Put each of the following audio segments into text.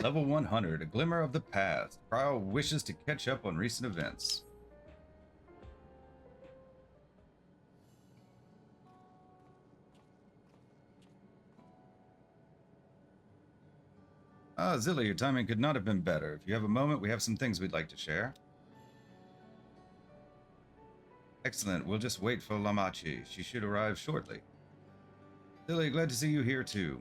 Level 100, a glimmer of the past. Trial wishes to catch up on recent events. Ah, Zilly, your timing could not have been better. If you have a moment, we have some things we'd like to share. Excellent. We'll just wait for Lamachi. She should arrive shortly. Zilly, glad to see you here too.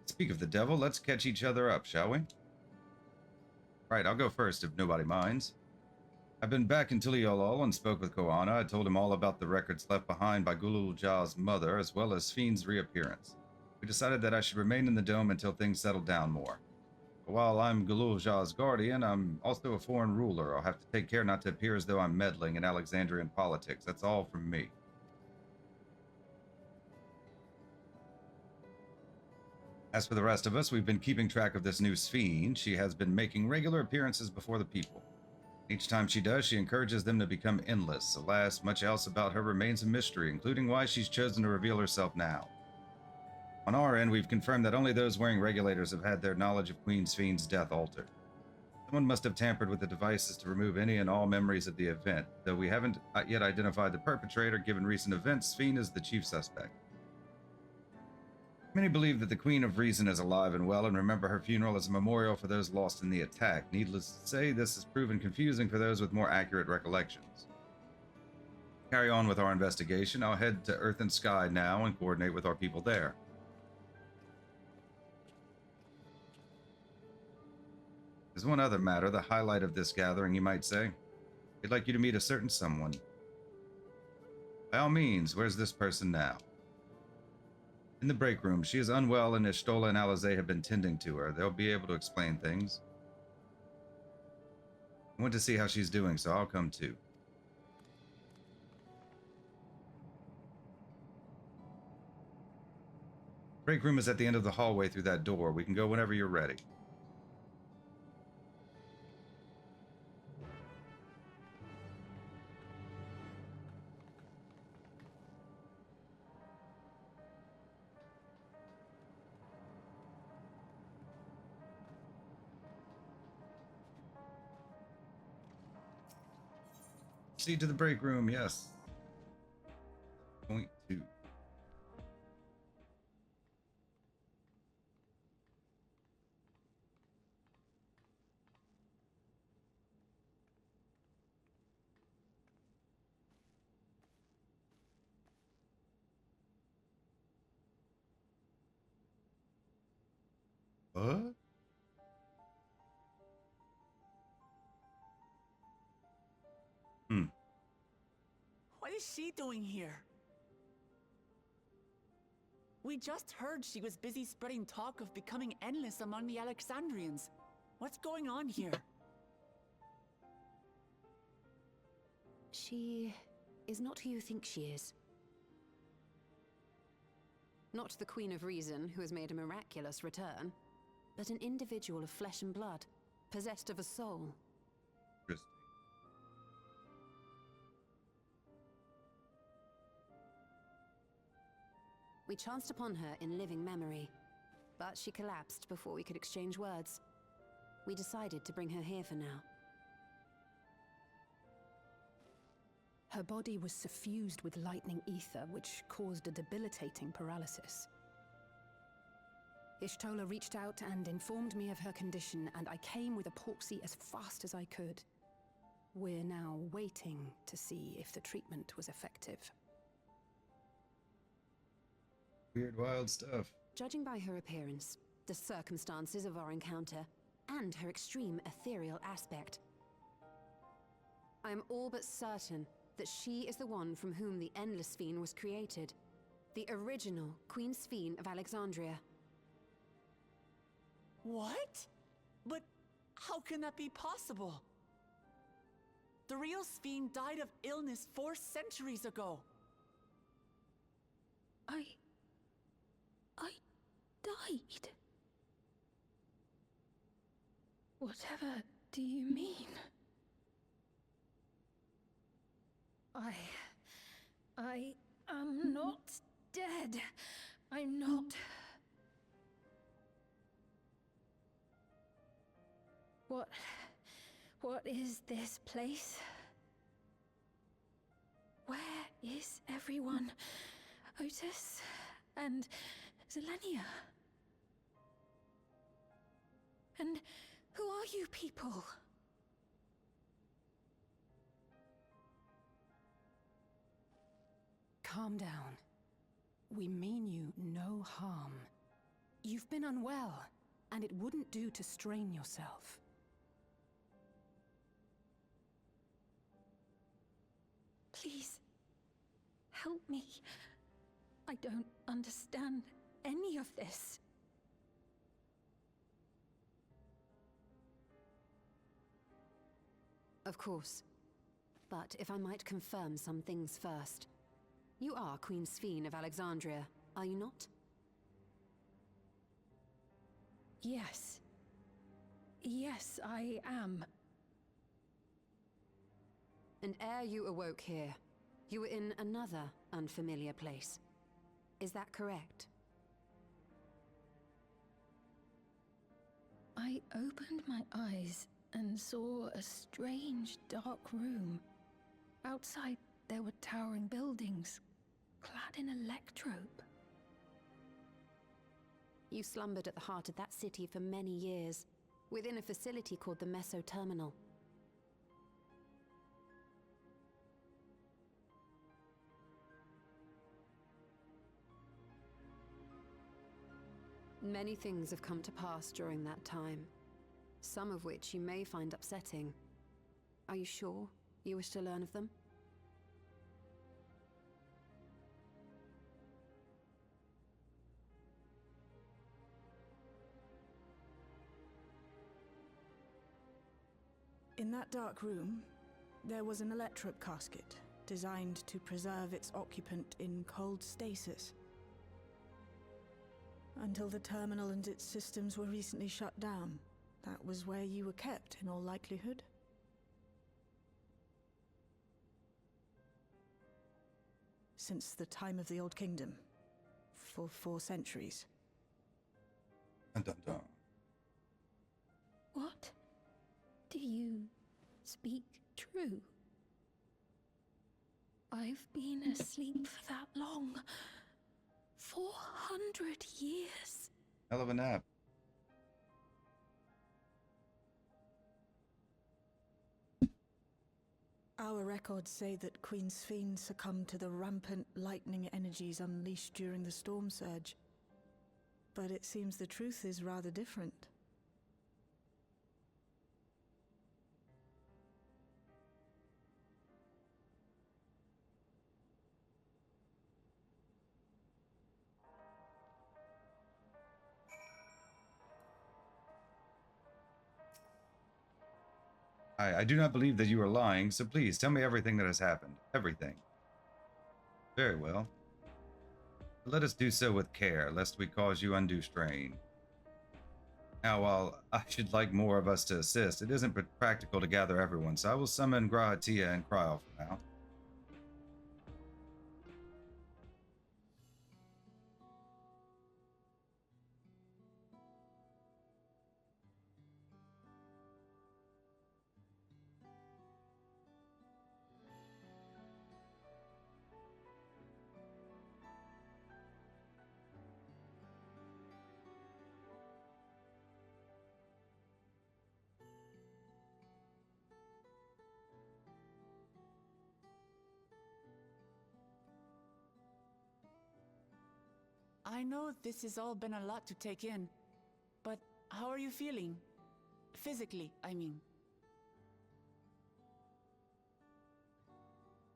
Speak of the devil, let's catch each other up, shall we? Right, I'll go first if nobody minds. I've been back in Tiliolol and spoke with Koana. I told him all about the records left behind by Gulul Ja's mother, as well as Fiend's reappearance. We decided that I should remain in the dome until things settled down more. But while I'm Gulul Ja's guardian, I'm also a foreign ruler. I'll have to take care not to appear as though I'm meddling in Alexandrian politics. That's all from me. As for the rest of us, we've been keeping track of this new Fiend. She has been making regular appearances before the people. Each time she does, she encourages them to become endless. Alas, much else about her remains a mystery, including why she's chosen to reveal herself now. On our end, we've confirmed that only those wearing regulators have had their knowledge of Queen Fiend's death altered. Someone must have tampered with the devices to remove any and all memories of the event. Though we haven't yet identified the perpetrator, given recent events, Fiend is the chief suspect. Many believe that the Queen of Reason is alive and well and remember her funeral as a memorial for those lost in the attack. Needless to say, this has proven confusing for those with more accurate recollections. Carry on with our investigation. I'll head to Earth and Sky now and coordinate with our people there. There's one other matter, the highlight of this gathering, you might say. We'd like you to meet a certain someone. By all means, where's this person now? In the break room. She is unwell and Ishtola and Alizé have been tending to her. They'll be able to explain things. I want to see how she's doing, so I'll come too. Break room is at the end of the hallway through that door. We can go whenever you're ready. Proceed to the break room, yes. Point 2. What? What is she doing here? We just heard she was busy spreading talk of becoming endless among the Alexandrians. What's going on here? She is not who you think she is. Not the Queen of Reason, who has made a miraculous return, but an individual of flesh and blood, possessed of a soul. Interesting. We chanced upon her in living memory, but she collapsed before we could exchange words. We decided to bring her here for now. Her body was suffused with lightning ether, which caused a debilitating paralysis. Ishtola reached out and informed me of her condition, and I came with a Porksy as fast as I could. We're now waiting to see if the treatment was effective. Weird, wild stuff. Judging by her appearance, the circumstances of our encounter, and her extreme ethereal aspect, I am all but certain that she is the one from whom the Endless Fiend was created. The original Queen Fiend of Alexandria. What? But how can that be possible? The real Fiend died of illness 4 centuries ago. I died. Whatever do you mean? I am not dead. I'm not. What is this place? Where is everyone? Otis and Zelenia? And who are you people? Calm down. We mean you no harm. You've been unwell, and it wouldn't do to strain yourself. Please, help me. I don't understand any of this. Of course. But if I might confirm some things first. You are Queen Sphene of Alexandria, are you not? Yes. Yes, I am. And ere you awoke here, you were in another unfamiliar place. Is that correct? I opened my eyes and saw a strange, dark room. Outside, there were towering buildings, clad in electrope. You slumbered at the heart of that city for many years, within a facility called the Meso Terminal. Many things have come to pass during that time, some of which you may find upsetting. Are you sure you wish to learn of them? In that dark room, there was an electrope casket designed to preserve its occupant in cold stasis. Until the terminal and its systems were recently shut down, that was where you were kept in all likelihood. Since the time of the Old Kingdom, for 4 centuries. Dun, dun, dun. What? Do you speak true? I've been asleep for that long. 400 years. Hell of a nap. Our records say that Queen Sphene succumbed to the rampant lightning energies unleashed during the storm surge. But it seems the truth is rather different. I do not believe that you are lying, so please tell me everything that has happened. Everything. Very well. But let us do so with care, lest we cause you undue strain. Now, while I should like more of us to assist, it isn't practical to gather everyone, so I will summon Grahatia and Kryl for now. I know this has all been a lot to take in, but how are you feeling? Physically, I mean.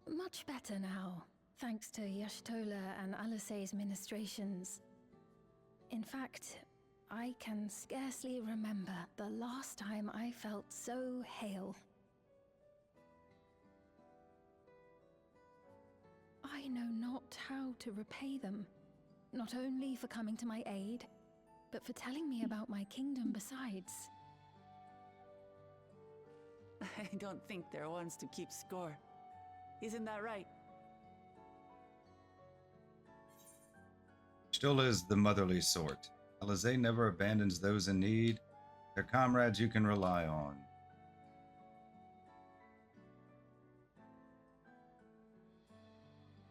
Much better now, thanks to Y'shtola and Alisei's ministrations. In fact, I can scarcely remember the last time I felt so hale. I know not how to repay them, not only for coming to my aid, but for telling me about my kingdom besides. I don't think they're ones to keep score. Isn't that right? Y'shtola is the motherly sort. Alizé never abandons those in need. They're comrades you can rely on.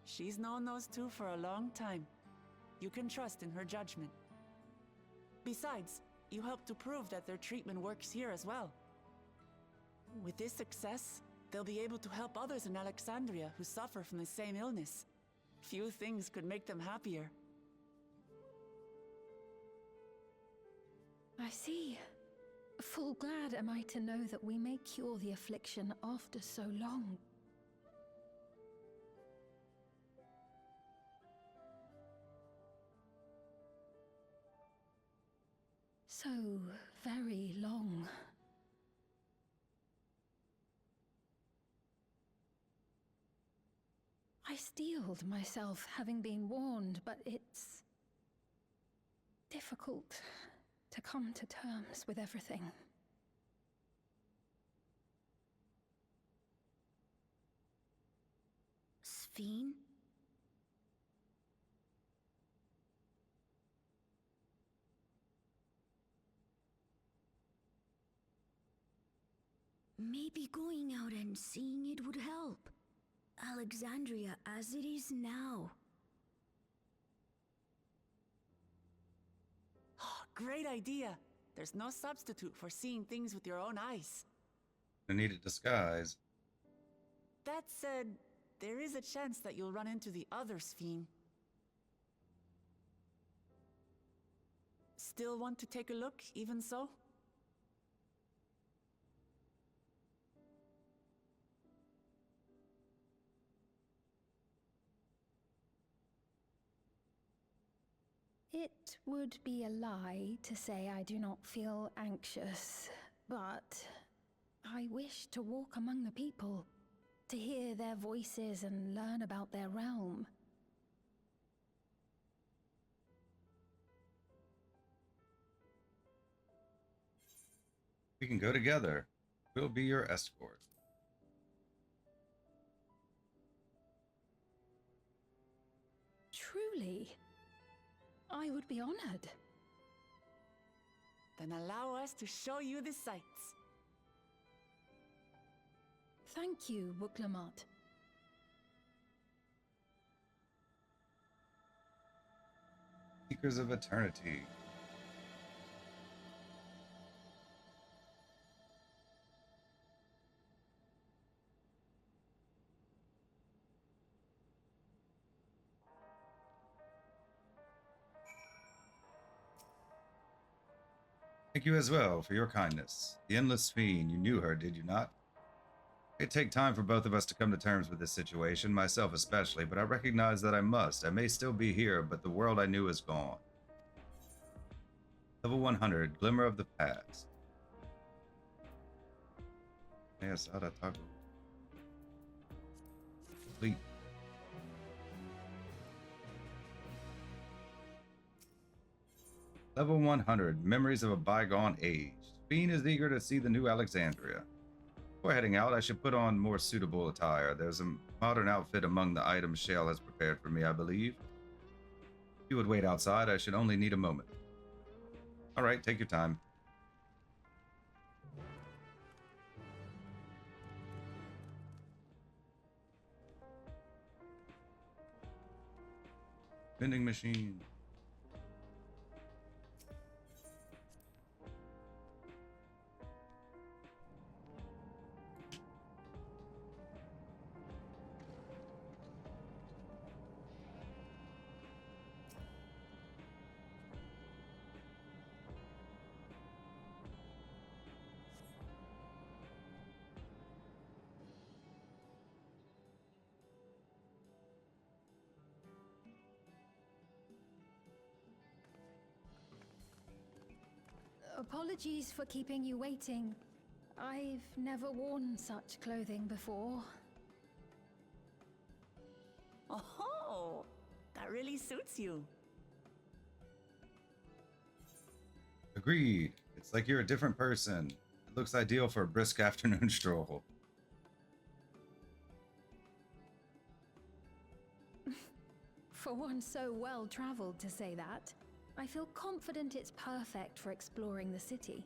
She's known those two for a long time. You can trust in her judgment. Besides, you helped to prove that their treatment works here as well. With this success, they'll be able to help others in Alexandria who suffer from the same illness. Few things could make them happier. I see. Full glad am I to know that we may cure the affliction after so long. So very long. I steeled myself, having been warned, but it's difficult to come to terms with everything. Sphene? Maybe going out and seeing it would help. Alexandria as it is now. Great idea. There's no substitute for seeing things with your own eyes. I need a disguise. That said, there is a chance that you'll run into the other Sphene. Still want to take a look, even so? It would be a lie to say I do not feel anxious, but I wish to walk among the people, to hear their voices and learn about their realm. We can go together. We'll be your escort. Truly, I would be honored. Then allow us to show you the sights. Thank you, Glimmer. Seekers of Eternity. Thank you as well for your kindness. The Endless Fiend, you knew her, did you not? It'd take time for both of us to come to terms with this situation, myself especially, but I recognize that I must. I may still be here, but the world I knew is gone. Level 100, Glimmer of the Past. Yes, Ada Taco. Complete. Level 100, Memories of a Bygone Age. Fiend is eager to see the new Alexandria. Before heading out, I should put on more suitable attire. There's a modern outfit among the items Shale has prepared for me, I believe. If you would wait outside, I should only need a moment. All right, take your time. Vending machine. Apologies for keeping you waiting. I've never worn such clothing before. Oh, that really suits you. Agreed. It's like you're a different person. It looks ideal for a brisk afternoon stroll. For one so well-traveled to say that, I feel confident it's perfect for exploring the city.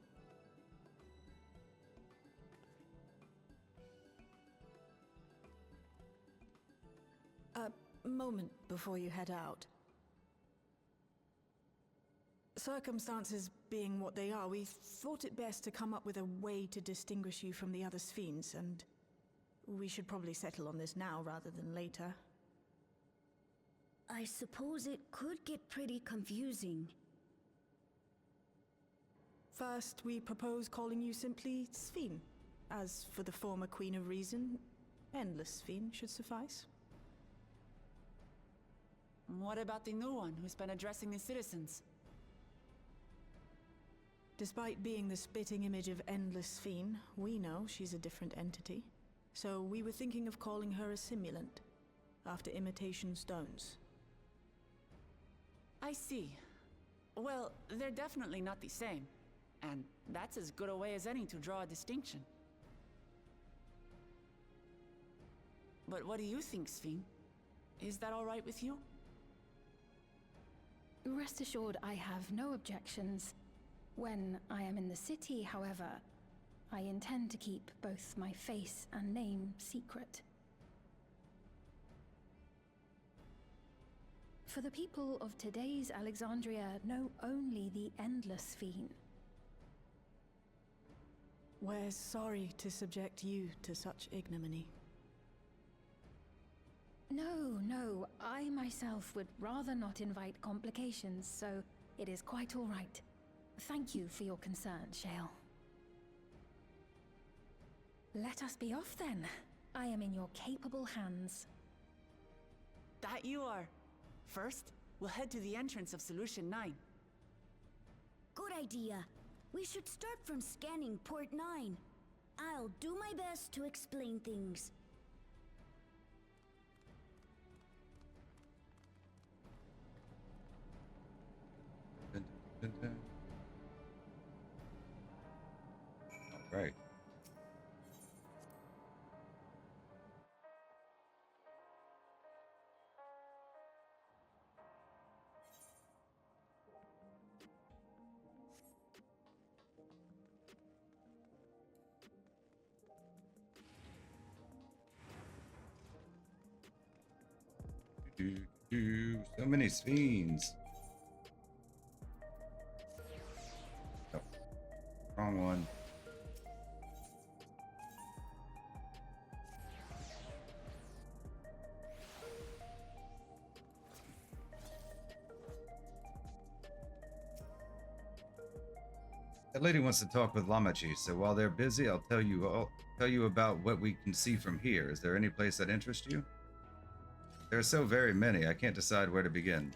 A moment before you head out. Circumstances being what they are, we thought it best to come up with a way to distinguish you from the other Sphenes, and we should probably settle on this now rather than later. I suppose it could get pretty confusing. First, we propose calling you simply Sphene. As for the former Queen of Reason, Endless Sphene should suffice. What about the new one who's been addressing the citizens? Despite being the spitting image of Endless Sphene, we know she's a different entity. So we were thinking of calling her a simulant, after imitation stones. I see. Well, they're definitely not the same. And that's as good a way as any to draw a distinction. But what do you think, Sphene? Is that all right with you? Rest assured I have no objections. When I am in the city, however, I intend to keep both my face and name secret. For the people of today's Alexandria know only the Endless Sphene. We're sorry to subject you to such ignominy. No, I myself would rather not invite complications, so it is quite all right. Thank you for your concern, Shale. Let us be off then. I am in your capable hands. That you are. First, we'll head to the entrance of Solution 9. Good idea. We should start from scanning Port 9. I'll do my best to explain things. All right. So many Sphenes. Oh, wrong one. That lady wants to talk with Lamachi, so while they're busy, I'll tell you about what we can see from here. Is there any place that interests you? There are so very many, I can't decide where to begin.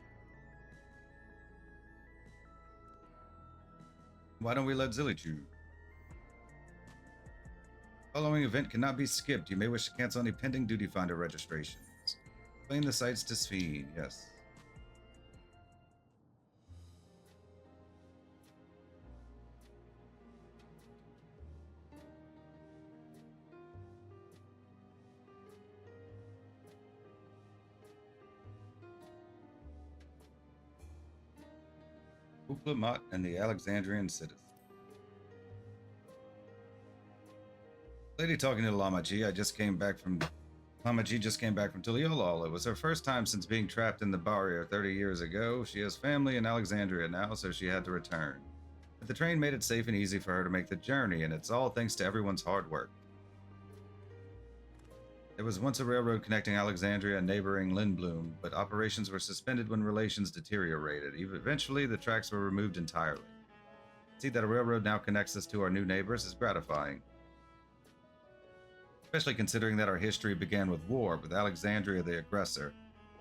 Why don't we let Zilly choose? Following event cannot be skipped. You may wish to cancel any pending duty finder registrations. Explain the sites to Sphene, yes. Uplamat and the Alexandrian citizen. Lady talking to Lamachi, Lamachi just came back from Tuliolol. It was her first time since being trapped in the barrier 30 years ago. She has family in Alexandria now, so she had to return. But the train made it safe and easy for her to make the journey, and it's all thanks to everyone's hard work. There was once a railroad connecting Alexandria and neighboring Lindblum, but operations were suspended when relations deteriorated. Eventually, the tracks were removed entirely. To see that a railroad now connects us to our new neighbors is gratifying. Especially considering that our history began with war, with Alexandria the aggressor.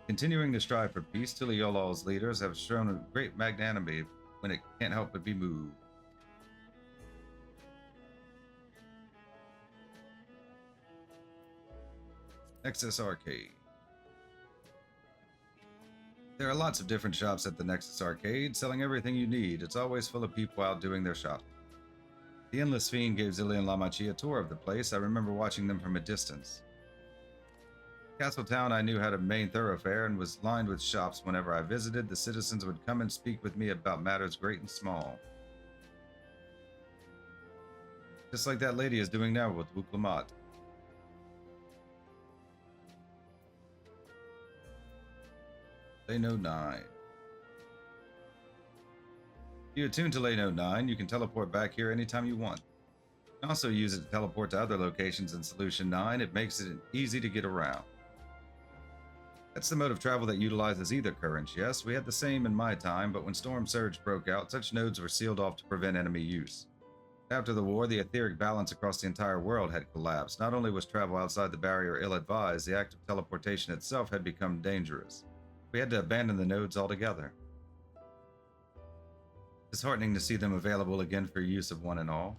Continuing to strive for peace, Tuliolol's leaders have shown a great magnanimity when it can't help but be moved. Nexus Arcade. There are lots of different shops at the Nexus Arcade, selling everything you need. It's always full of people out doing their shopping. The Endless Fiend gave Zilly and Lamachi a tour of the place. I remember watching them from a distance. Castletown, I knew had a main thoroughfare and was lined with shops. Whenever I visited, the citizens would come and speak with me about matters great and small. Just like that lady is doing now with Wuklamat. Lano 9. If you attune to Lano 9, you can teleport back here anytime you want. You can also use it to teleport to other locations in Solution 9. It makes it easy to get around. That's the mode of travel that utilizes either currents. Yes, we had the same in my time, but when Storm Surge broke out, such nodes were sealed off to prevent enemy use. After the war, the etheric balance across the entire world had collapsed. Not only was travel outside the barrier ill-advised, the act of teleportation itself had become dangerous. We had to abandon the nodes altogether. Disheartening to see them available again for use of one and all.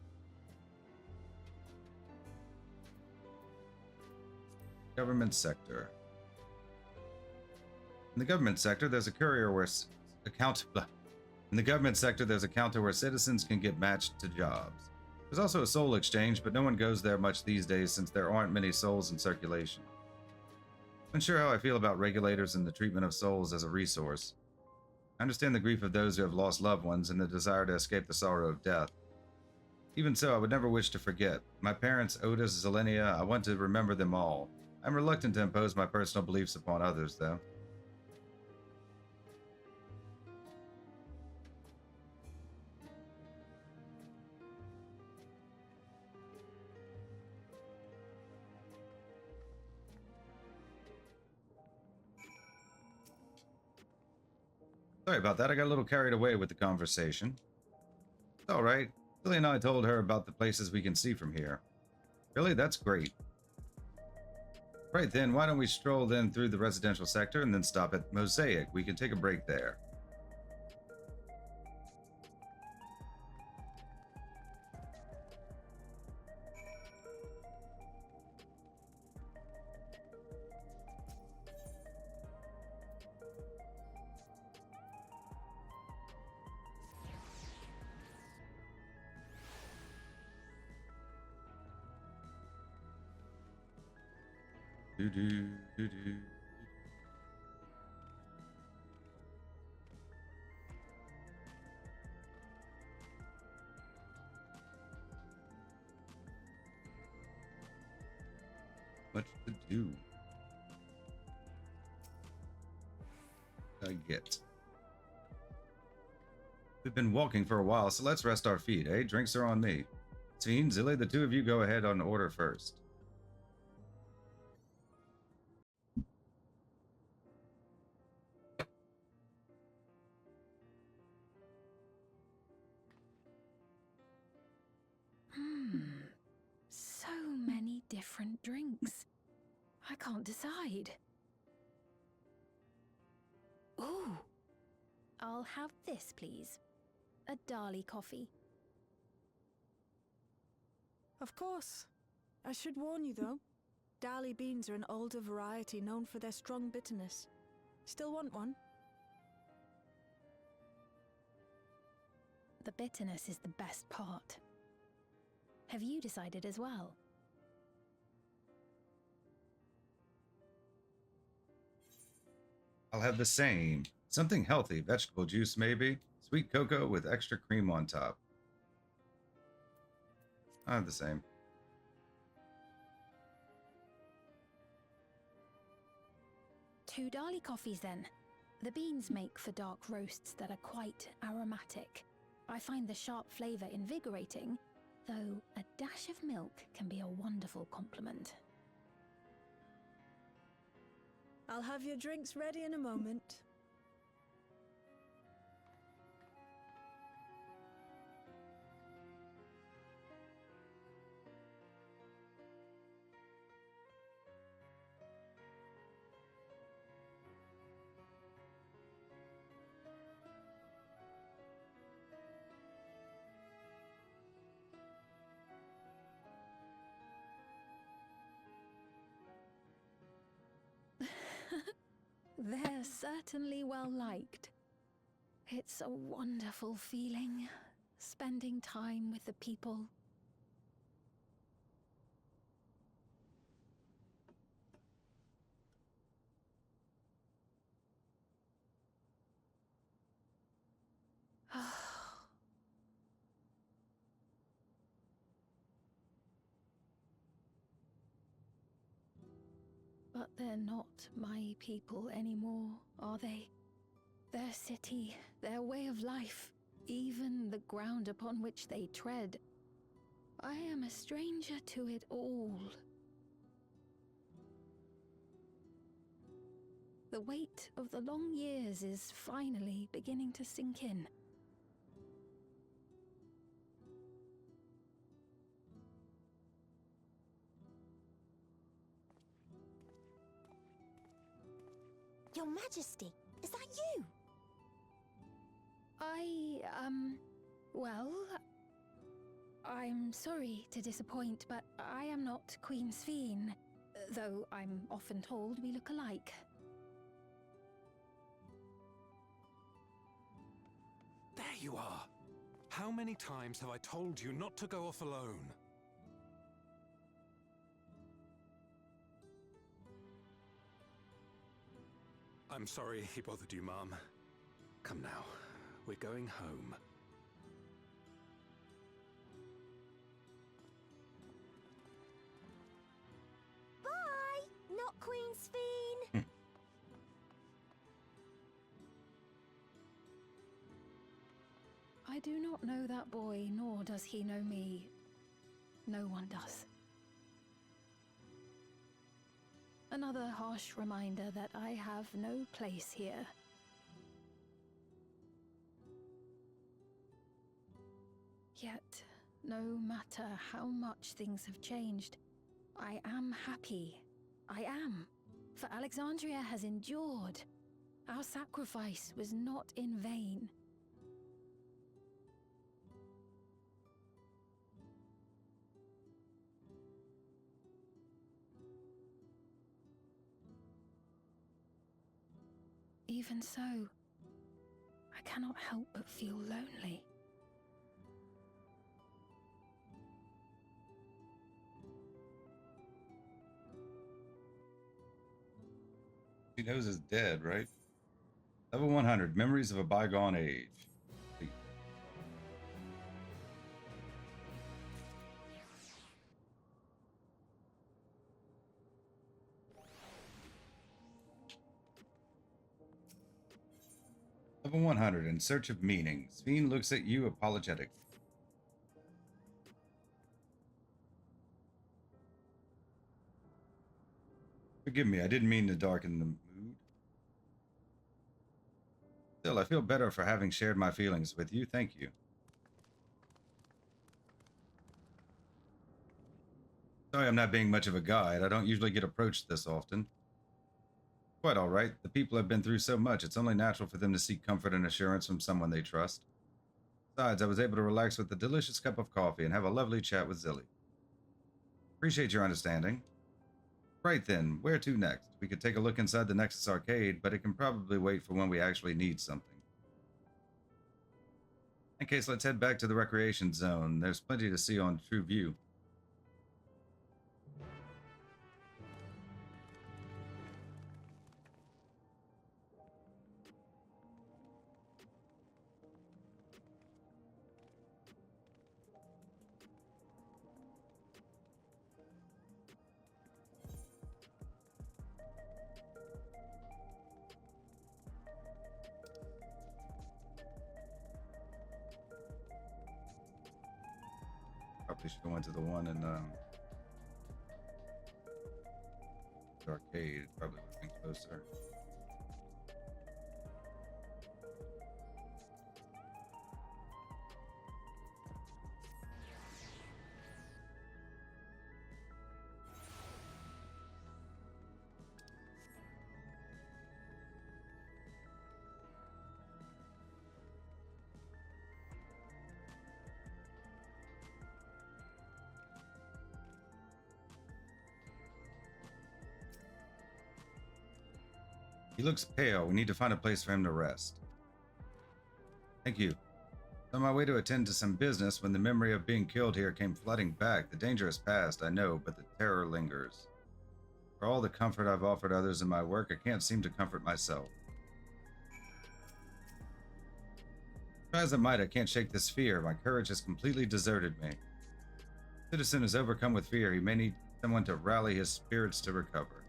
Government sector. In the government sector, there's a courier where In the government sector, there's a counter where citizens can get matched to jobs. There's also a soul exchange, but no one goes there much these days since there aren't many souls in circulation. I'm unsure how I feel about regulators and the treatment of souls as a resource. I understand the grief of those who have lost loved ones and the desire to escape the sorrow of death. Even so, I would never wish to forget. My parents, Otis, Zelenia, I want to remember them all. I'm reluctant to impose my personal beliefs upon others, though. Sorry about that, I got a little carried away with the conversation. It's alright. Billy and I told her about the places we can see from here. Really? That's great. Right then, why don't we stroll then through the residential sector and then stop at Mosaic? We can take a break there. Do-do-do-do. Much to do. I get. We've been walking for a while, so let's rest our feet, eh? Drinks are on me. Teen, Zilly, the two of you go ahead on order first. So many different drinks. I can't decide. Ooh. I'll have this, please. A Dali coffee. Of course. I should warn you, though. Dali beans are an older variety known for their strong bitterness. Still want one? The bitterness is the best part. Have you decided as well? I'll have the same. Something healthy, vegetable juice maybe. Sweet cocoa with extra cream on top. I'll have the same. Two Dali coffees then. The beans make for dark roasts that are quite aromatic. I find the sharp flavour invigorating, though a dash of milk can be a wonderful complement. I'll have your drinks ready in a moment. They're certainly well liked. It's a wonderful feeling, spending time with the people. But they're not my people anymore, are they? Their city, their way of life, even the ground upon which they tread. I am a stranger to it all. The weight of the long years is finally beginning to sink in. Your Majesty, is that you? Well, I'm sorry to disappoint, but I am not Queen Sphene, though I'm often told we look alike. There you are! How many times have I told you not to go off alone? I'm sorry he bothered you, Mom. Come now, we're going home. Bye! Not Queen Sphene! I do not know that boy, nor does he know me. No one does. Another harsh reminder that I have no place here. Yet, no matter how much things have changed, I am happy. I am. For Alexandria has endured. Our sacrifice was not in vain. Even so, I cannot help but feel lonely. She knows is dead, right? Level 100, Memories of a Bygone Age. Level 100, In Search of Meaning. Sphene looks at you apologetic. Forgive me, I didn't mean to darken the mood. Still, I feel better for having shared my feelings with you. Thank you. Sorry I'm not being much of a guide. I don't usually get approached this often. Quite all right. The people have been through so much, it's only natural for them to seek comfort and assurance from someone they trust. Besides, I was able to relax with a delicious cup of coffee and have a lovely chat with Zilly. Appreciate your understanding. Right then, where to next? We could take a look inside the Nexus Arcade, but it can probably wait for when we actually need something. In case, let's head back to the recreation zone. There's plenty to see on True View. Probably should go into the one in the arcade. Probably would have been closer. He looks pale. We need to find a place for him to rest. Thank you. On my way to attend to some business when the memory of being killed here came flooding back. The danger is past, I know, but the terror lingers. For all the comfort I've offered others in my work, I can't seem to comfort myself. Try as I might, I can't shake this fear. My courage has completely deserted me. The citizen is overcome with fear. He may need someone to rally his spirits to recover.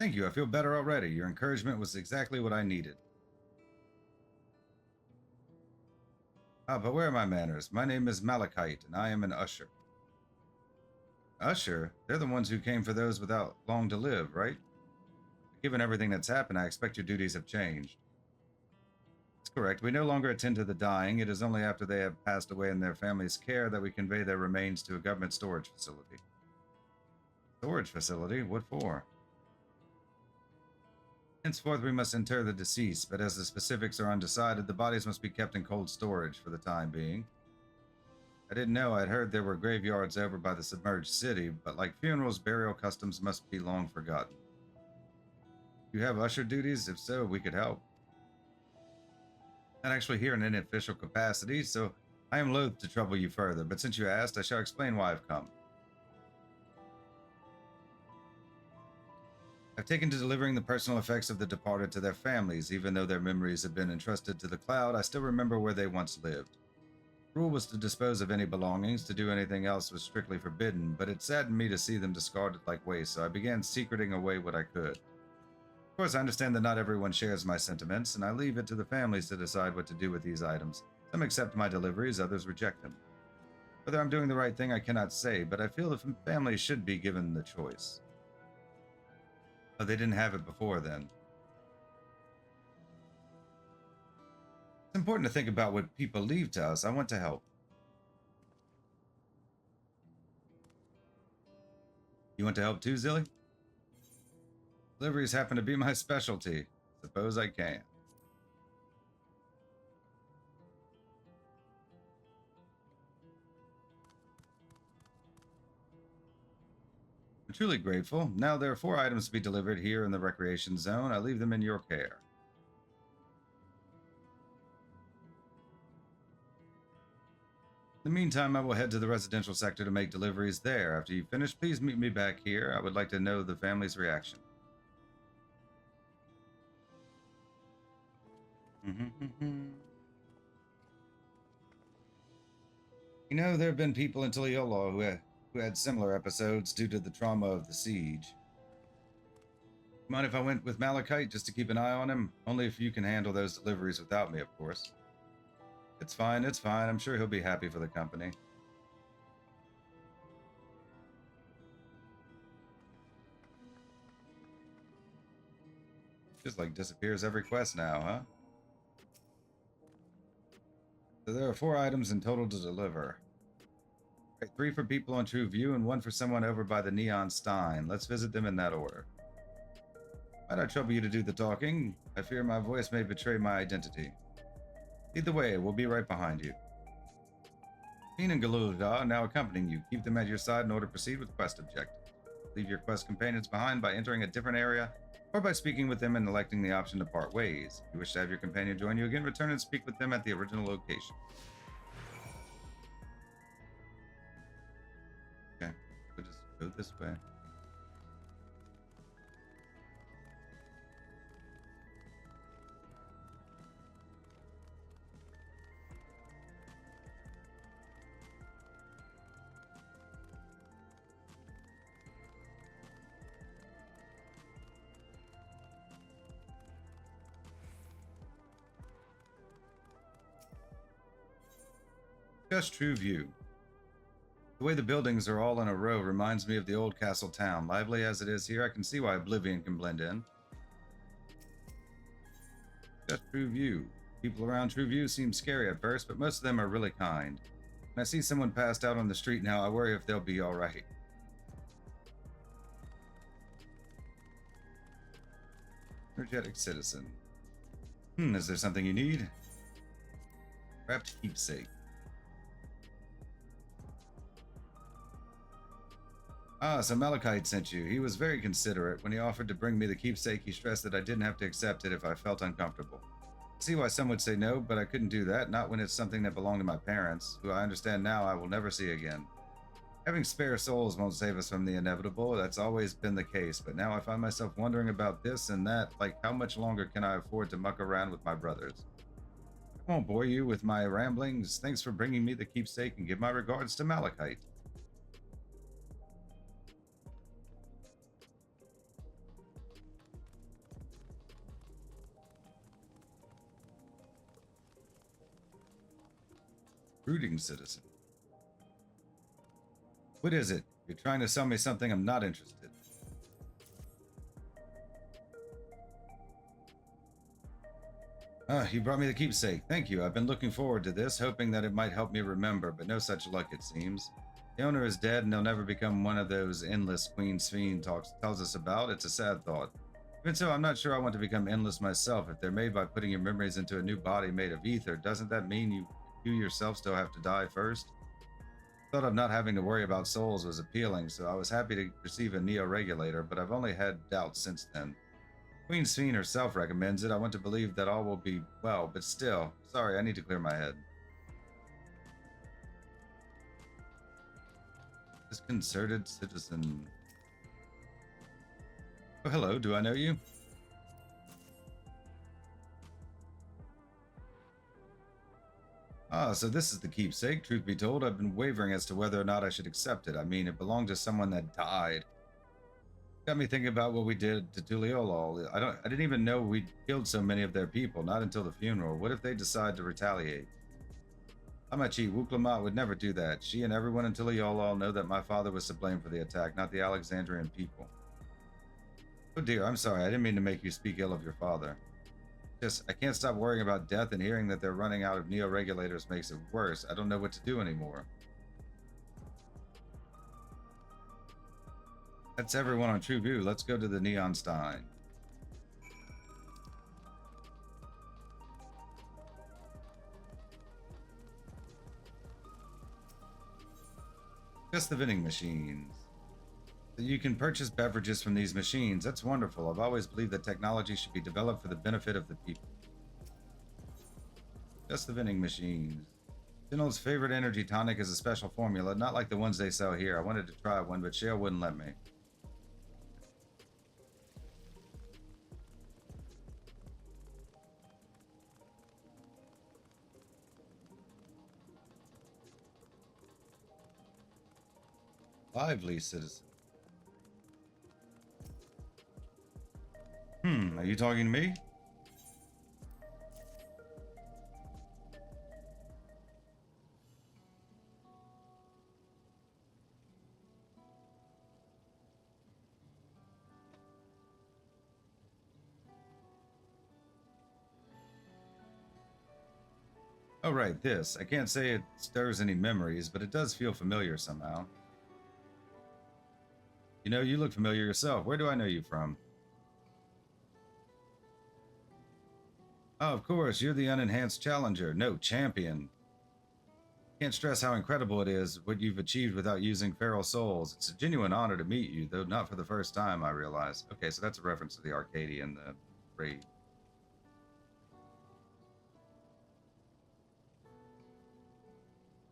Thank you, I feel better already. Your encouragement was exactly what I needed. Ah, but where are my manners? My name is Malachite, and I am an usher. Usher? They're the ones who came for those without long to live, right? Given everything that's happened, I expect your duties have changed. That's correct. We no longer attend to the dying. It is only after they have passed away in their family's care that we convey their remains to a government storage facility. Storage facility? What for? Henceforth, we must inter the deceased, but as the specifics are undecided, the bodies must be kept in cold storage for the time being. I didn't know. I'd heard there were graveyards over by the submerged city, but like funerals, burial customs must be long forgotten. You have usher duties? If so, we could help. Not actually here in any official capacity, so I am loath to trouble you further, but since you asked, I shall explain why I've come. I've taken to delivering the personal effects of the departed to their families. Even though their memories have been entrusted to the cloud, I still remember where they once lived. The rule was to dispose of any belongings. To do anything else was strictly forbidden, but it saddened me to see them discarded like waste, so I began secreting away what I could. Of course, I understand that not everyone shares my sentiments, and I leave it to the families to decide what to do with these items. Some accept my deliveries, others reject them. Whether I'm doing the right thing, I cannot say, but I feel the families should be given the choice. Oh, they didn't have it before then. It's important to think about what people leave to us. I want to help. You want to help too, Zilly? Deliveries happen to be my specialty. Suppose I can. I'm truly grateful. Now there are 4 items to be delivered here in the recreation zone. I leave them in your care. In the meantime, I will head to the residential sector to make deliveries there. After you finish, please meet me back here. I would like to know the family's reaction. You know, there have been people in Tuliolo who had similar episodes due to the trauma of the siege. Mind if I went with Malachite just to keep an eye on him? Only if you can handle those deliveries without me, of course. It's fine, it's fine. I'm sure he'll be happy for the company. Just like disappears every quest now, huh? So there are 4 items in total to deliver. Right, 3 for people on True View and 1 for someone over by the Neon Stein. Let's visit them in that order. Might I trouble you to do the talking? I fear my voice may betray my identity. Either way, we'll be right behind you. Fiend and Galulga are now accompanying you. Keep them at your side in order to proceed with quest objectives. Leave your quest companions behind by entering a different area or by speaking with them and electing the option to part ways. If you wish to have your companion join you again, return and speak with them at the original location. Okay, we'll just go this way. Just True View. The way the buildings are all in a row reminds me of the old castle town. Lively as it is here, I can see why Oblivion can blend in. Just True View. People around True View seem scary at first, but most of them are really kind. When I see someone passed out on the street now, I worry if they'll be alright. Energetic citizen. Is there something you need? Wrapped keepsake. Ah, so Malachite sent you. He was very considerate. When he offered to bring me the keepsake, he stressed that I didn't have to accept it if I felt uncomfortable. I see why some would say no, but I couldn't do that, not when it's something that belonged to my parents, who I understand now I will never see again. Having spare souls won't save us from the inevitable. That's always been the case, but now I find myself wondering about this and that, like how much longer can I afford to muck around with my brothers? I won't bore you with my ramblings. Thanks for bringing me the keepsake and give my regards to Malachite. Brooding citizen. What is it? You're trying to sell me something I'm not interested in. Ah, you brought me the keepsake. Thank you. I've been looking forward to this, hoping that it might help me remember, but no such luck it seems. The owner is dead and he'll never become one of those endless Queen Sphene tells us about. It's a sad thought. Even so, I'm not sure I want to become endless myself. If they're made by putting your memories into a new body made of ether, doesn't that mean you yourself still have to die first? The thought of not having to worry about souls was appealing, so I was happy to receive a neo-regulator, but I've only had doubts since then. Queen Sphene herself recommends it. I want to believe that all will be well, but still, sorry, I need to clear my head. Disconcerted citizen. Oh, hello, do I know you? Ah, so this is the keepsake. Truth be told, I've been wavering as to whether or not I should accept it. I mean, it belonged to someone that died. Got me thinking about what we did to Tuliolol. I didn't even know we'd killed so many of their people, not until the funeral. What if they decide to retaliate? Hamachi, Wuklamat would never do that. She and everyone in Tuliolol know that my father was to blame for the attack, not the Alexandrian people. Oh dear, I'm sorry. I didn't mean to make you speak ill of your father. Just, I can't stop worrying about death, and hearing that they're running out of neo-regulators makes it worse. I don't know what to do anymore. That's everyone on True View. Let's go to the Neon Stein. Just the vending machines. You can purchase beverages from these machines. That's wonderful. I've always believed that technology should be developed for the benefit of the people. Just the vending machines. General's favorite energy tonic is a special formula, not like the ones they sell here. I wanted to try one, but Shale wouldn't let me. Lively citizen. Are you talking to me? Oh, right, this. I can't say it stirs any memories, but it does feel familiar somehow. You know, you look familiar yourself. Where do I know you from? Oh, of course, you're the unenhanced challenger. No, champion. Can't stress how incredible it is what you've achieved without using feral souls. It's a genuine honor to meet you, though not for the first time, I realize. Okay, so that's a reference to the Arcadia and the raid.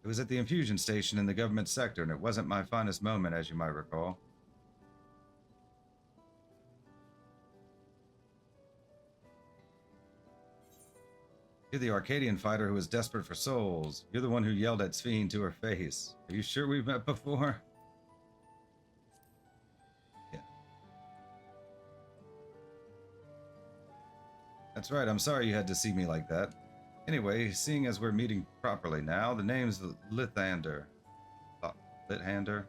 It was at the infusion station in the government sector, and it wasn't my finest moment, as you might recall. You're the Arcadian fighter who was desperate for souls. You're the one who yelled at Sphene to her face. Are you sure we've met before? Yeah. That's right, I'm sorry you had to see me like that. Anyway, seeing as we're meeting properly now, the name's Lithander. Lithander?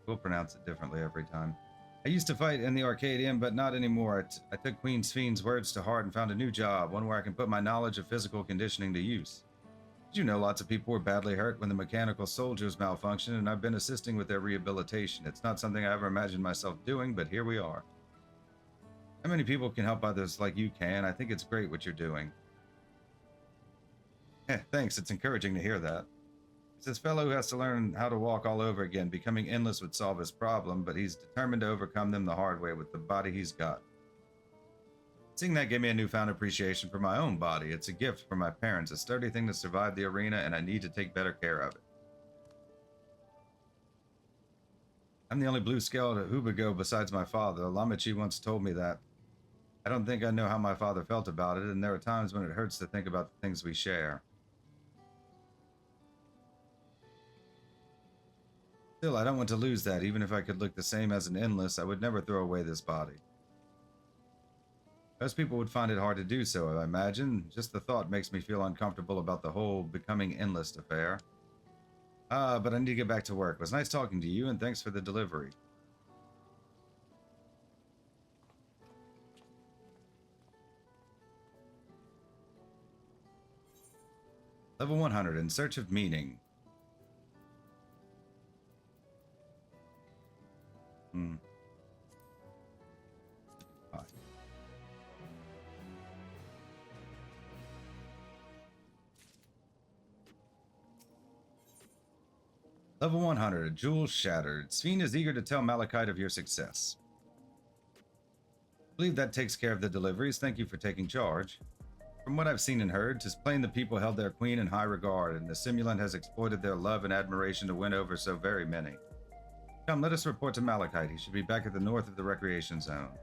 We'll pronounce it differently every time. I used to fight in the Arcadian, but not anymore. I took Queen Sphene's words to heart and found a new job, one where I can put my knowledge of physical conditioning to use. Did you know lots of people were badly hurt when the mechanical soldiers malfunctioned, and I've been assisting with their rehabilitation. It's not something I ever imagined myself doing, but here we are. How many people can help others like you can? I think it's great what you're doing. Thanks, it's encouraging to hear that. It's this fellow who has to learn how to walk all over again. Becoming endless would solve his problem, but he's determined to overcome them the hard way with the body he's got. Seeing that gave me a newfound appreciation for my own body. It's a gift from my parents, a sturdy thing to survive the arena, and I need to take better care of it. I'm the only blue-scaled Hubago besides my father. Lamachi once told me that. I don't think I know how my father felt about it, and there are times when it hurts to think about the things we share. Still, I don't want to lose that. Even if I could look the same as an endless, I would never throw away this body. Most people would find it hard to do so, I imagine. Just the thought makes me feel uncomfortable about the whole becoming endless affair. But I need to get back to work. It was nice talking to you, and thanks for the delivery. Level 100, In Search of Meaning. Level 100, Jewel Shattered. Sphene is eager to tell Malachite of your success. I believe that takes care of the deliveries. Thank you for taking charge. From what I've seen and heard, 'tis plain the people held their queen in high regard, and the simulant has exploited their love and admiration to win over so very many. Come, let us report to Malachite. He should be back at the north of the recreation zone.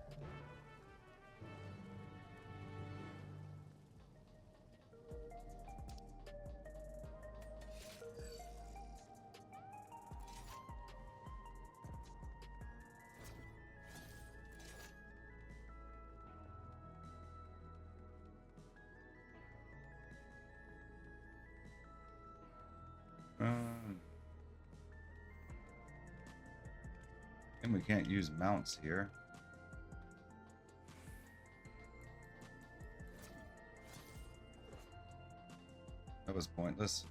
And we can't use mounts here. That was pointless.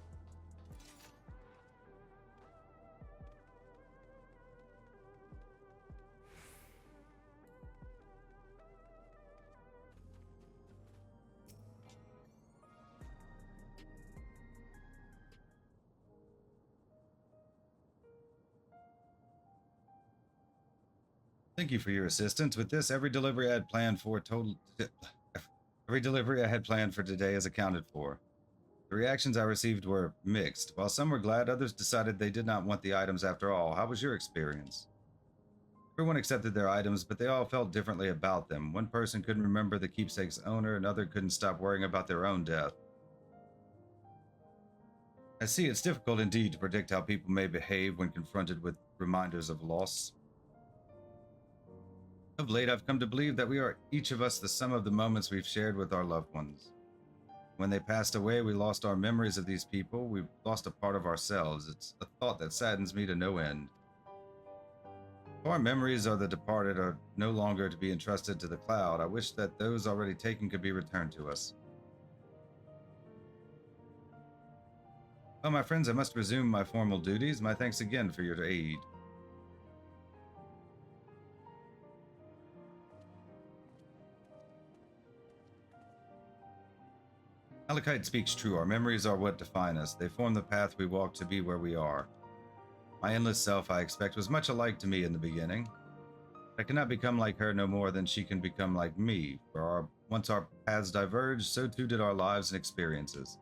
Thank you for your assistance. With this, every delivery I had planned for today is accounted for. The reactions I received were mixed. While some were glad, others decided they did not want the items after all. How was your experience? Everyone accepted their items, but they all felt differently about them. One person couldn't remember the keepsake's owner, another couldn't stop worrying about their own death. I see it's difficult indeed to predict how people may behave when confronted with reminders of loss. Of late, I've come to believe that we are each of us the sum of the moments we've shared with our loved ones. When they passed away, we lost our memories of these people. We've lost a part of ourselves. It's a thought that saddens me to no end. If our memories of the departed are no longer to be entrusted to the cloud, I wish that those already taken could be returned to us. Well, my friends, I must resume my formal duties. My thanks again for your aid. Malachite speaks true. Our memories are what define us. They form the path we walk to be where we are. My endless self, I expect, was much alike to me in the beginning. I cannot become like her no more than she can become like me, for once our paths diverged, so too did our lives and experiences.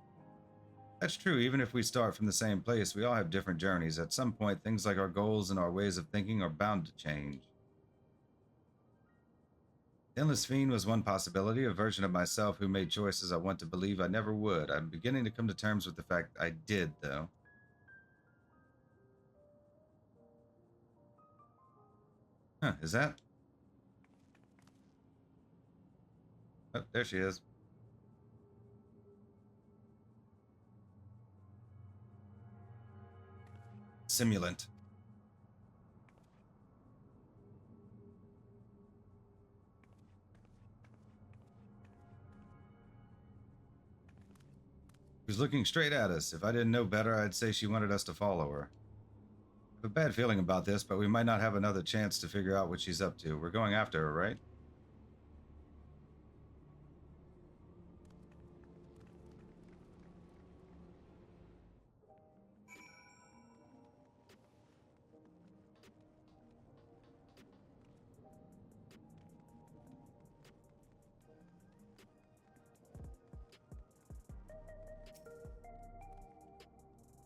That's true, even if we start from the same place, we all have different journeys. At some point, things like our goals and our ways of thinking are bound to change. The Endless Fiend was one possibility, a version of myself who made choices I want to believe I never would. I'm beginning to come to terms with the fact I did, though. Huh, is that? Oh, there she is. Simulant. She was looking straight at us. If I didn't know better, I'd say she wanted us to follow her. I have a bad feeling about this, but we might not have another chance to figure out what she's up to. We're going after her, right?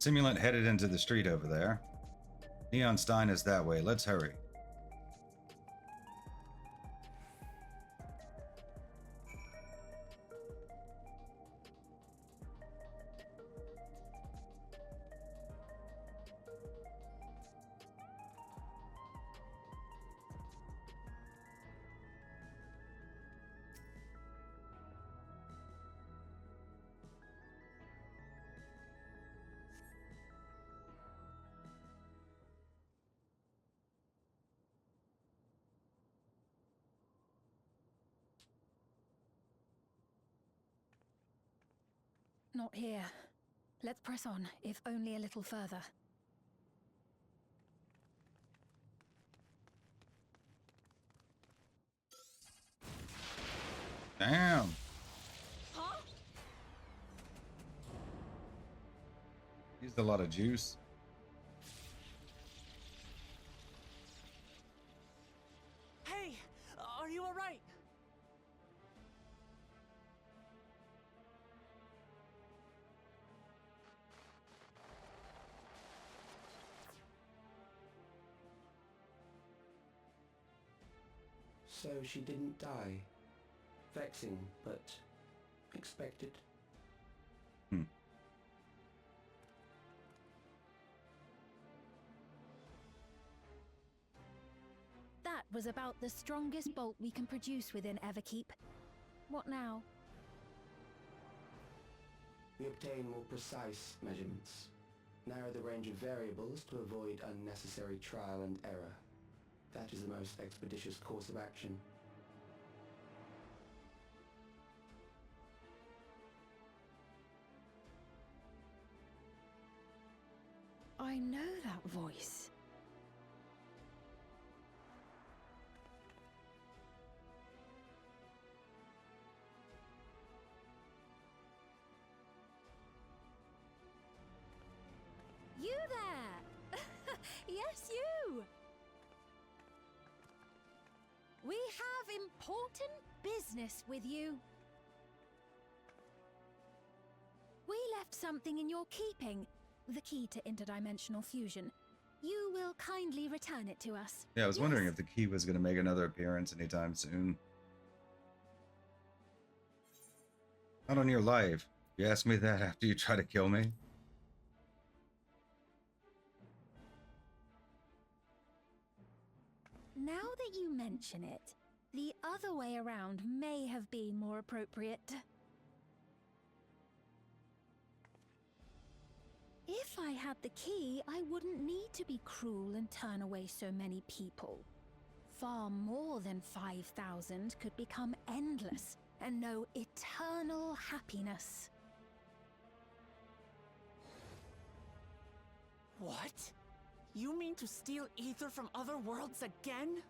Simulant headed into the street over there. Neon Stein is that way. Let's hurry. not here. Let's press on, if only a little further. Damn. Huh? Used a lot of juice. Hey, are you alright? So she didn't die. Vexing, but expected. That was about the strongest bolt we can produce within Everkeep. What now? We obtain more precise measurements. Narrow the range of variables to avoid unnecessary trial and error. That is the most expeditious course of action. I know that voice. You there! Yes, you! We have important business with you. We left something in your keeping. The key to interdimensional fusion. You will kindly return it to us. Yeah, I was wondering Yes? if the key was going to make another appearance anytime soon. Not on your life. You asked me that after you try to kill me? Now that you mention it, the other way around may have been more appropriate. If I had the key, I wouldn't need to be cruel and turn away so many people. Far more than 5,000 could become endless and know eternal happiness. What? You mean to steal ether from other worlds again?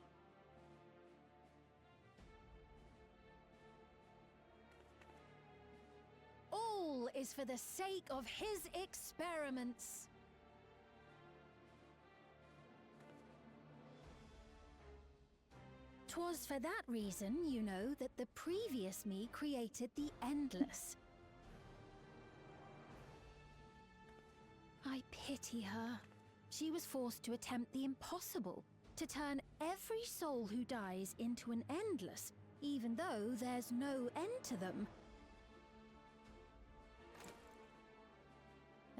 All is for the sake of his experiments. 'Twas for that reason, you know, that the previous me created the Endless. I pity her. She was forced to attempt the impossible, to turn every soul who dies into an Endless, even though there's no end to them.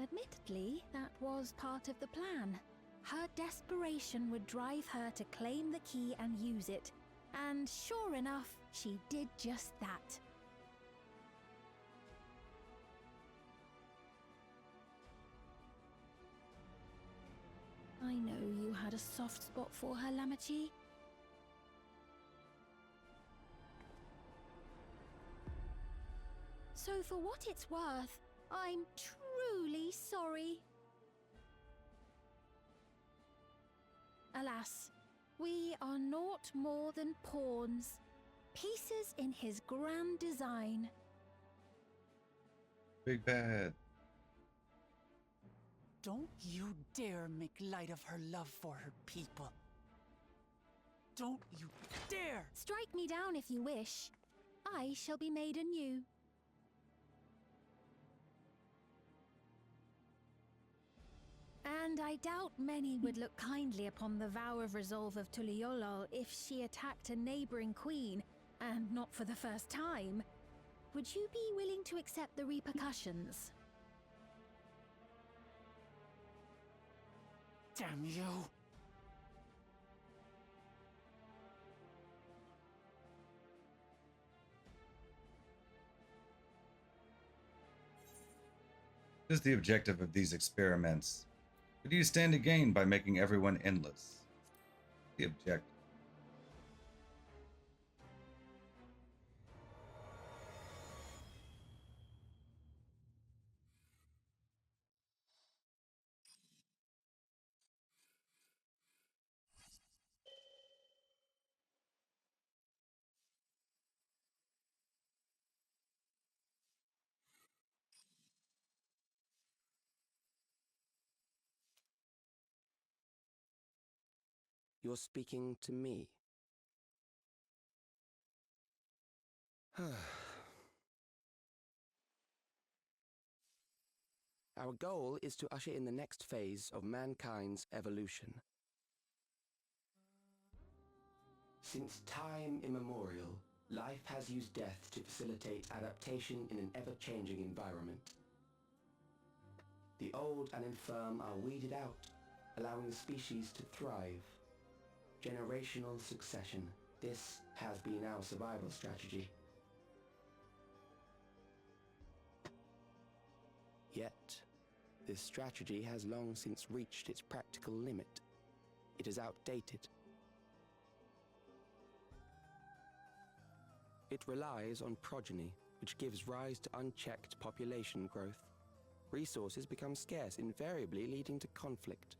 Admittedly, that was part of the plan. Her desperation would drive her to claim the key and use it. And sure enough, she did just that. I know you had a soft spot for her, Lamachi. So for what it's worth, I'm truly sorry. Alas, we are naught more than pawns, pieces in his grand design. Big bad. Don't you dare make light of her love for her people. Don't you dare! Strike me down if you wish. I shall be made anew. And I doubt many would look kindly upon the vow of resolve of Tuliolol if she attacked a neighboring queen, and not for the first time. Would you be willing to accept the repercussions? Damn you! What is the objective of these experiments? What do you stand to gain by making everyone endless? The objective. You're speaking to me. Our goal is to usher in the next phase of mankind's evolution. Since time immemorial, life has used death to facilitate adaptation in an ever-changing environment. The old and infirm are weeded out, allowing the species to thrive. Generational succession. This has been our survival strategy. Yet, this strategy has long since reached its practical limit. It is outdated. It relies on progeny, which gives rise to unchecked population growth. Resources become scarce, invariably leading to conflict.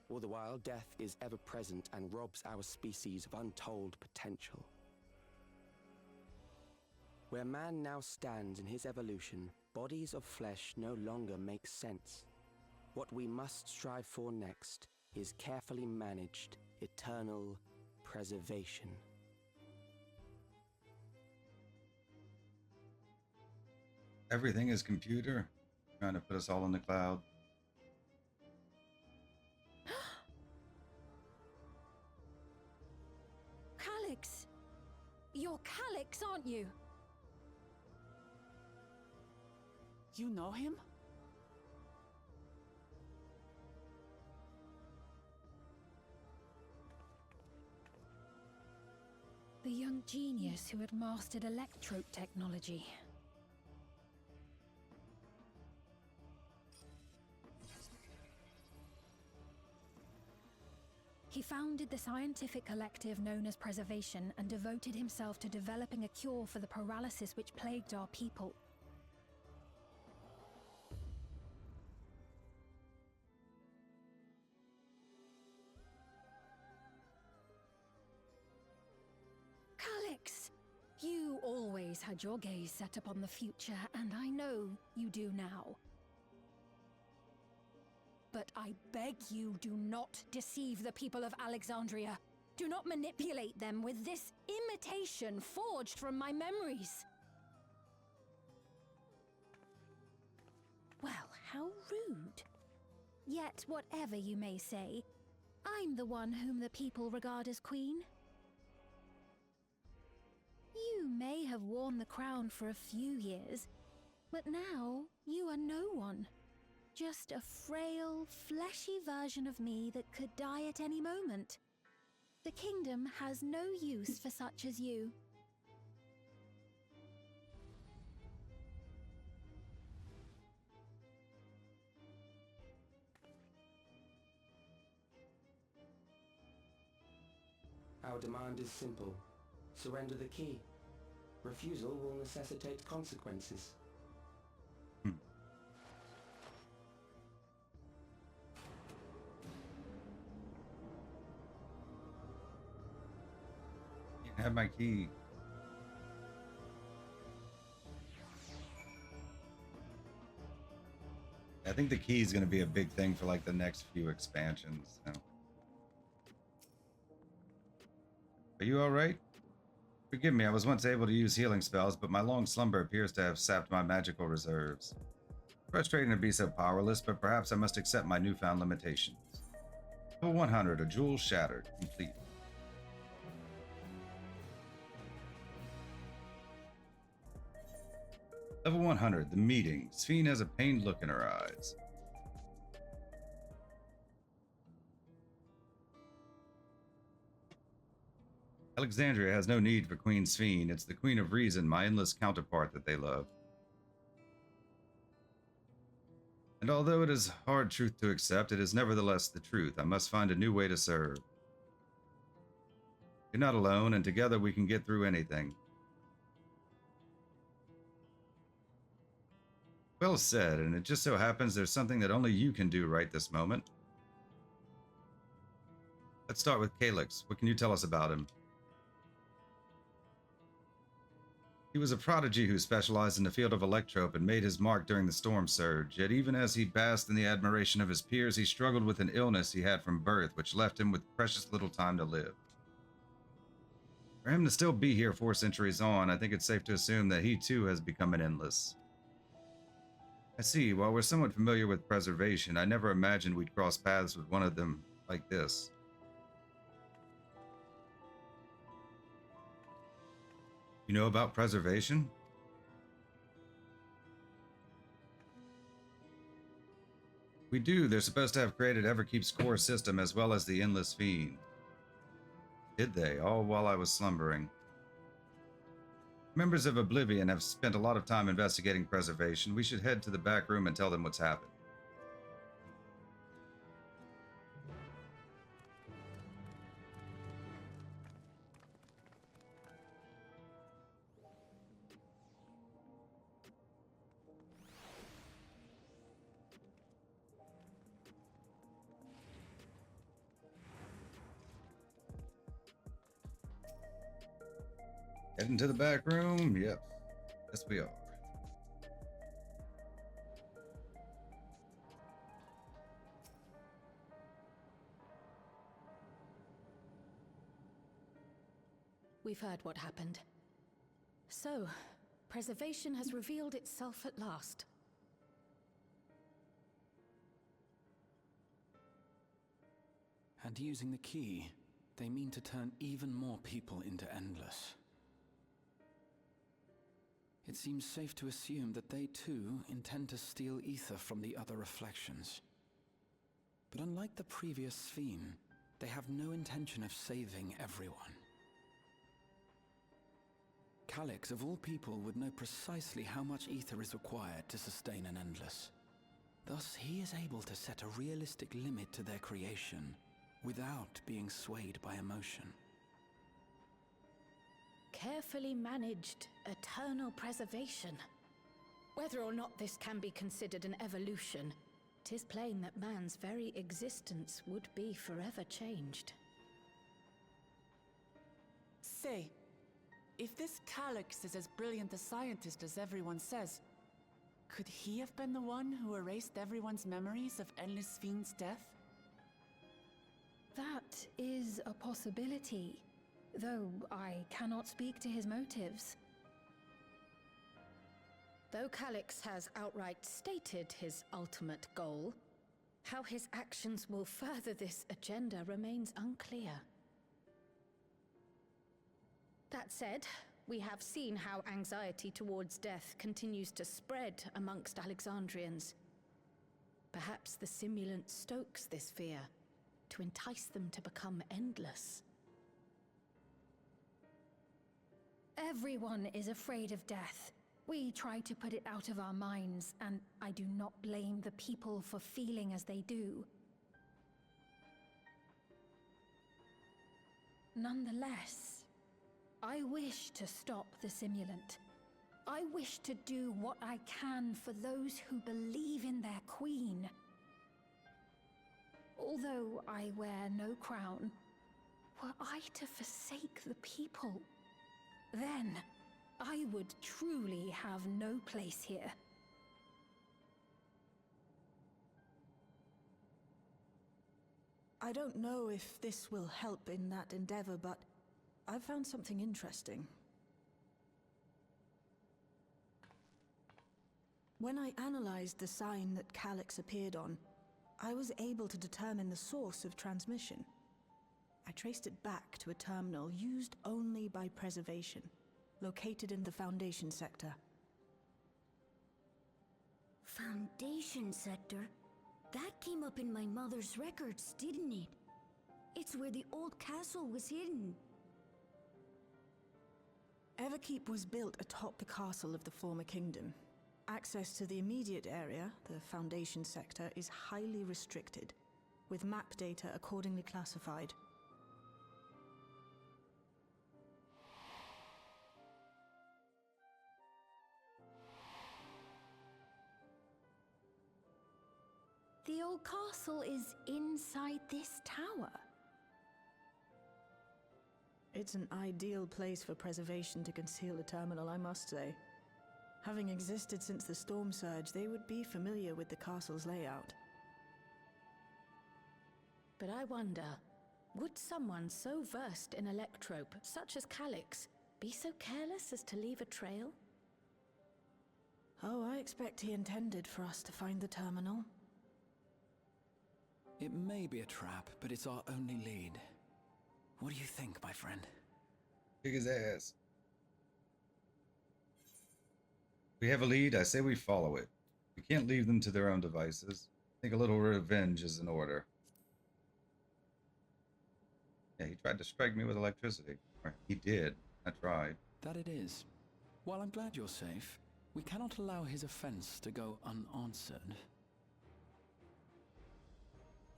All the while, death is ever present and robs our species of untold potential. Where man now stands in his evolution, bodies of flesh no longer make sense. What we must strive for next is carefully managed, eternal preservation. Everything is computer, trying to put us all in the cloud. Calyx! You're Calyx, aren't you? You know him? The young genius who had mastered electrope technology. He founded the scientific collective known as Preservation and devoted himself to developing a cure for the paralysis which plagued our people. Calyx! You always had your gaze set upon the future, and I know you do now. But I beg you, do not deceive the people of Alexandria. Do not manipulate them with this imitation forged from my memories. Well, how rude. Yet, whatever you may say, I'm the one whom the people regard as queen. You may have worn the crown for a few years, but now you are no one. Just a frail, fleshy version of me that could die at any moment. The kingdom has no use for such as you. Our demand is simple. Surrender the key. Refusal will necessitate consequences. You can have my key. I think the key is going to be a big thing for like the next few expansions. So. Are you all right? Forgive me, I was once able to use healing spells, but my long slumber appears to have sapped my magical reserves. Frustrating to be so powerless, but perhaps I must accept my newfound limitations. Level 100, a jewel shattered, complete. Level 100, the meeting. Sphene has a pained look in her eyes. Alexandria has no need for Queen Sphene. It's the Queen of Reason, my endless counterpart, that they love. And although it is hard truth to accept, it is nevertheless the truth. I must find a new way to serve. You're not alone, and together we can get through anything. Well said, and it just so happens there's something that only you can do right this moment. Let's start with Calyx. What can you tell us about him? He was a prodigy who specialized in the field of electrope and made his mark during the storm surge. Yet even as he basked in the admiration of his peers, he struggled with an illness he had from birth, which left him with precious little time to live. For him to still be here 4 centuries on, I think it's safe to assume that he too has become an endless. I see, while we're somewhat familiar with preservation, I never imagined we'd cross paths with one of them like this. You know about preservation? We do. They're supposed to have created Everkeep's core system as well as the Endless Fiend. Did they? All while I was slumbering. Members of Oblivion have spent a lot of time investigating preservation. We should head to the back room and tell them what's happened. Heading to the back room? Yep. Yes, we are. We've heard what happened. So, preservation has revealed itself at last. And using the key, they mean to turn even more people into Endless. It seems safe to assume that they too intend to steal ether from the other reflections. But unlike the previous Sphere, they have no intention of saving everyone. Calyx, of all people, would know precisely how much ether is required to sustain an Endless. Thus, he is able to set a realistic limit to their creation without being swayed by emotion. Carefully managed eternal preservation. Whether or not this can be considered an evolution, 'tis plain that man's very existence would be forever changed. Say, if this Calyx is as brilliant a scientist as everyone says, could he have been the one who erased everyone's memories of Endless Fiend's death? That is a possibility, though I cannot speak to his motives. Though Calyx has outright stated his ultimate goal, how his actions will further this agenda remains unclear. That said, we have seen how anxiety towards death continues to spread amongst Alexandrians. Perhaps the simulant stokes this fear to entice them to become endless. Everyone is afraid of death. We try to put it out of our minds, and I do not blame the people for feeling as they do. Nonetheless, I wish to stop the simulant. I wish to do what I can for those who believe in their queen. Although I wear no crown, were I to forsake the people, then I would truly have no place here. I don't know if this will help in that endeavor, but I've found something interesting. When I analyzed the sign that Calyx appeared on, I was able to determine the source of transmission. I traced it back to a terminal used only by preservation, located in the Foundation sector. Foundation sector? That came up in my mother's records, didn't it? It's where the old castle was hidden. Everkeep was built atop the castle of the former kingdom. Access to the immediate area, the Foundation sector, is highly restricted, with map data accordingly classified. The old castle is inside this tower. It's an ideal place for preservation to conceal a terminal, I must say. Having existed since the storm surge, they would be familiar with the castle's layout. But I wonder, would someone so versed in electrope, such as Calix, be so careless as to leave a trail? Oh, I expect he intended for us to find the terminal. It may be a trap, but it's our only lead. What do you think, my friend? Kick his ass. We have a lead. I say we follow it. We can't leave them to their own devices. I think a little revenge is in order. Yeah, he tried to strike me with electricity. Or he did. I tried. That it is. While I'm glad you're safe, we cannot allow his offense to go unanswered.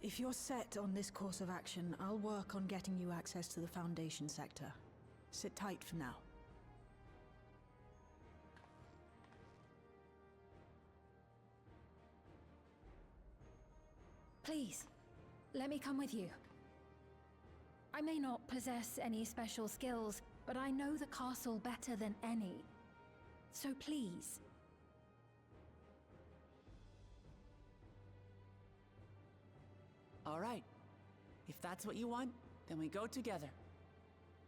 If you're set on this course of action, I'll work on getting you access to the Foundation sector. Sit tight for now. Please, let me come with you. I may not possess any special skills, but I know the castle better than any. So please. All right. If that's what you want, then we go together.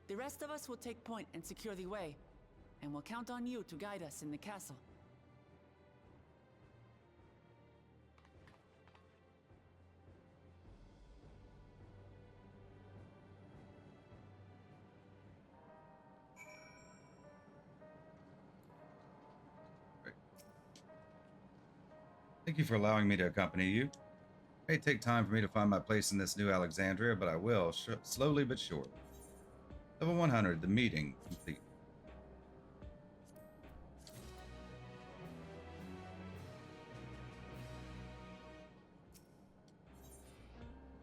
The rest of us will take point and secure the way, and we'll count on you to guide us in the castle. Thank you for allowing me to accompany you. It may take time for me to find my place in this new Alexandria, but I will, slowly but surely. Level 100, the meeting complete.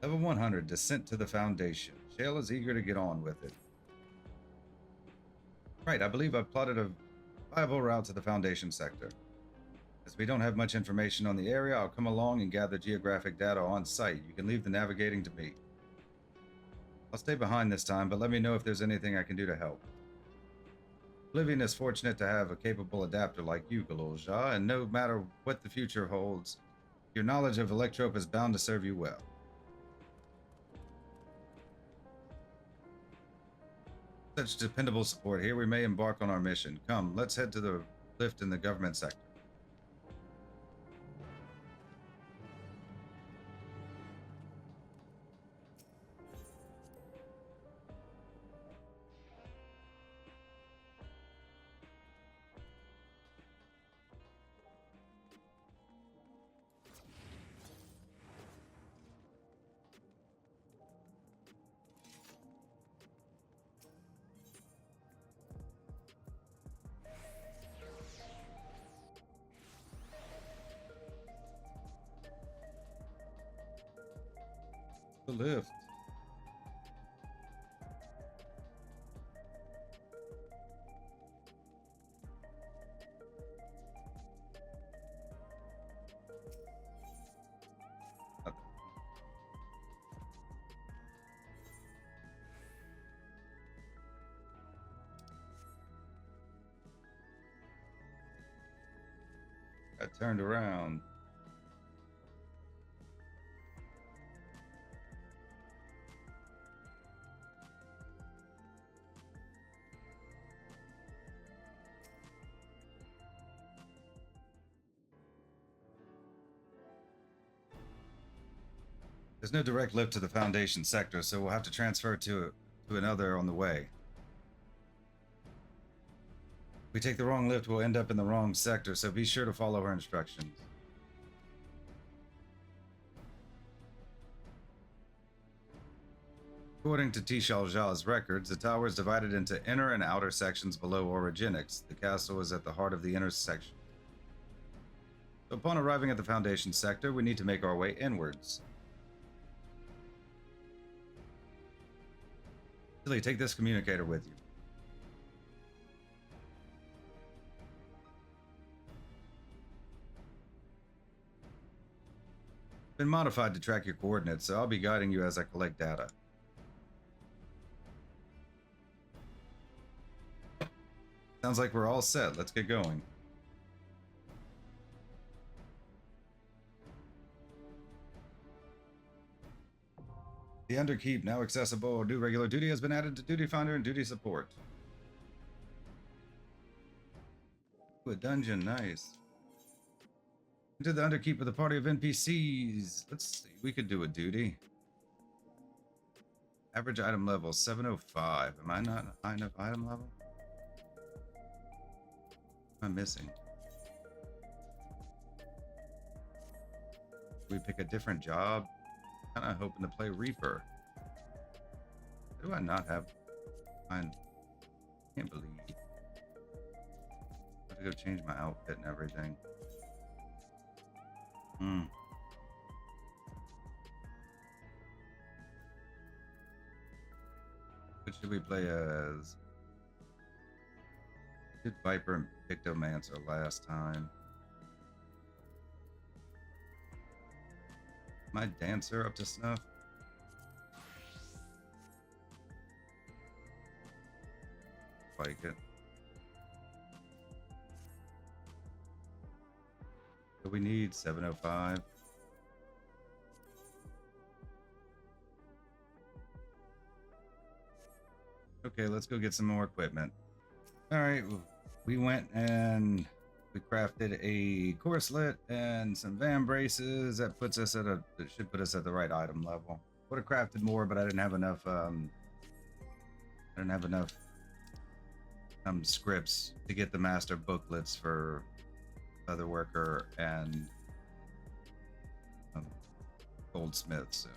Level 100, descent to the Foundation. Shale is eager to get on with it. Right, I believe I've plotted a viable route to the Foundation sector. As we don't have much information on the area, I'll come along and gather geographic data on site. You can leave the navigating to me. I'll stay behind this time, but let me know if there's anything I can do to help. Oblivion is fortunate to have a capable adapter like you, Galolja, and no matter what the future holds, your knowledge of Electrope is bound to serve you well. Such dependable support here, we may embark on our mission. Come, let's head to the lift in the government sector. The lift. I turned around. There's no direct lift to the Foundation sector, so we'll have to transfer to another on the way. If we take the wrong lift, we'll end up in the wrong sector, so be sure to follow her instructions. According to Tishalja's records, the tower is divided into inner and outer sections below Origenics. The castle is at the heart of the inner section. So upon arriving at the Foundation sector, we need to make our way inwards. Tilly, take this communicator with you. Been modified to track your coordinates, so I'll be guiding you as I collect data. Sounds like we're all set. Let's get going. The Underkeep, now accessible. New regular duty has been added to Duty Finder and Duty Support. Ooh, a dungeon, nice. Into the Underkeep with a party of NPCs. Let's see, we could do a duty. Average item level, 705. Am I not high enough item level? What am I missing? We pick a different job. Kind of hoping to play Reaper. Do I not have? I can't believe. I have to go change my outfit and everything. What should we play as? We did Viper and Pictomancer last time. My dancer up to snuff? Like it. So we need 705. Okay, let's go get some more equipment. All right, we went and we crafted a corselet and some van braces. That puts us at that should put us at the right item level. Would have crafted more, but I didn't have enough. Scripts to get the master booklets for Leather Worker and Goldsmith. So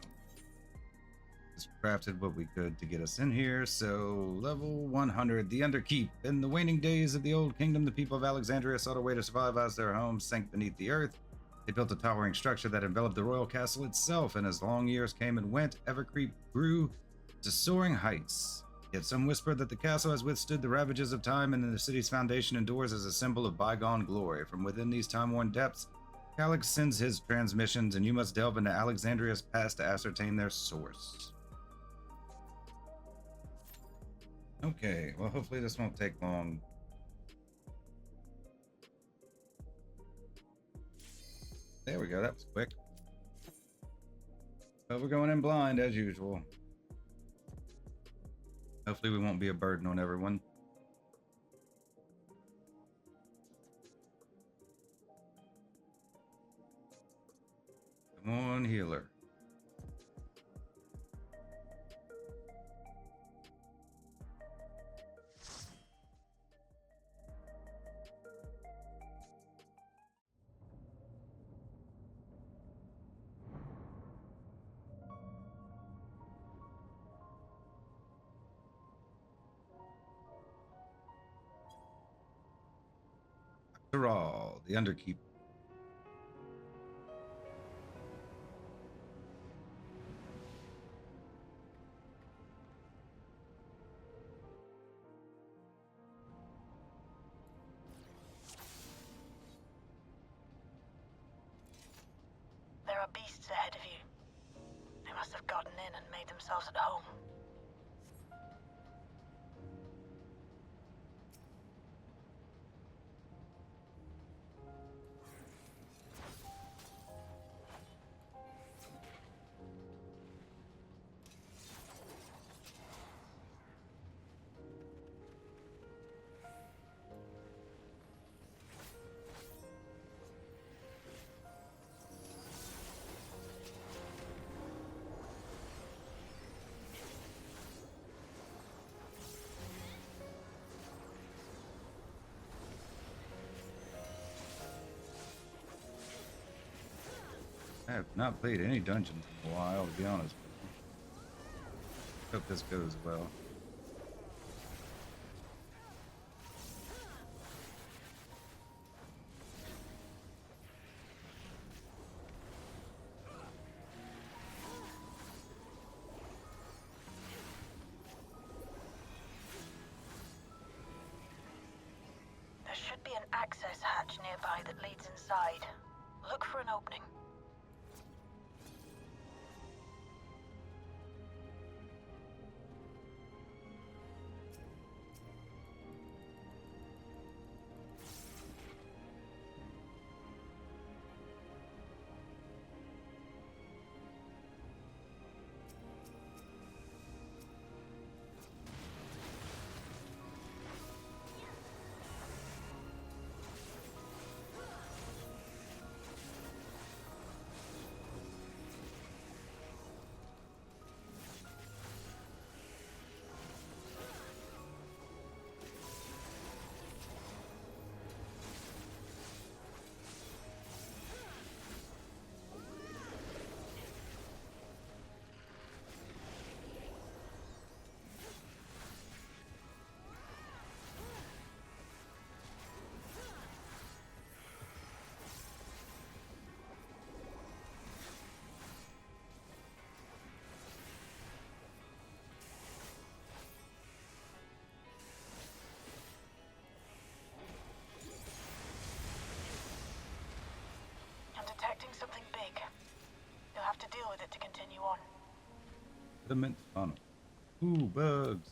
just crafted what we could to get us in here. So level 100, the Underkeep. In the waning days of the Old Kingdom, the people of Alexandria sought a way to survive as their homes sank beneath the earth. They built a towering structure that enveloped the royal castle itself, and as long years came and went, Everkeep grew to soaring heights. Yet some whisper that the castle has withstood the ravages of time, and the city's foundation endures as a symbol of bygone glory. From within these time-worn depths, Calyx sends his transmissions, and you must delve into Alexandria's past to ascertain their source. Okay, well, hopefully this won't take long. There we go, that was quick. But we're going in blind as usual. Hopefully we won't be a burden on everyone. Come on, healer. After all, the Underkeep. There are beasts ahead of you. They must have gotten in and made themselves at home. I have not played any dungeons in a while, to be honest with you. Hope this goes well. There should be an access hatch nearby that leads inside. Look for an opening. have to deal with it to continue on. Sediment funnel. Ooh, bugs.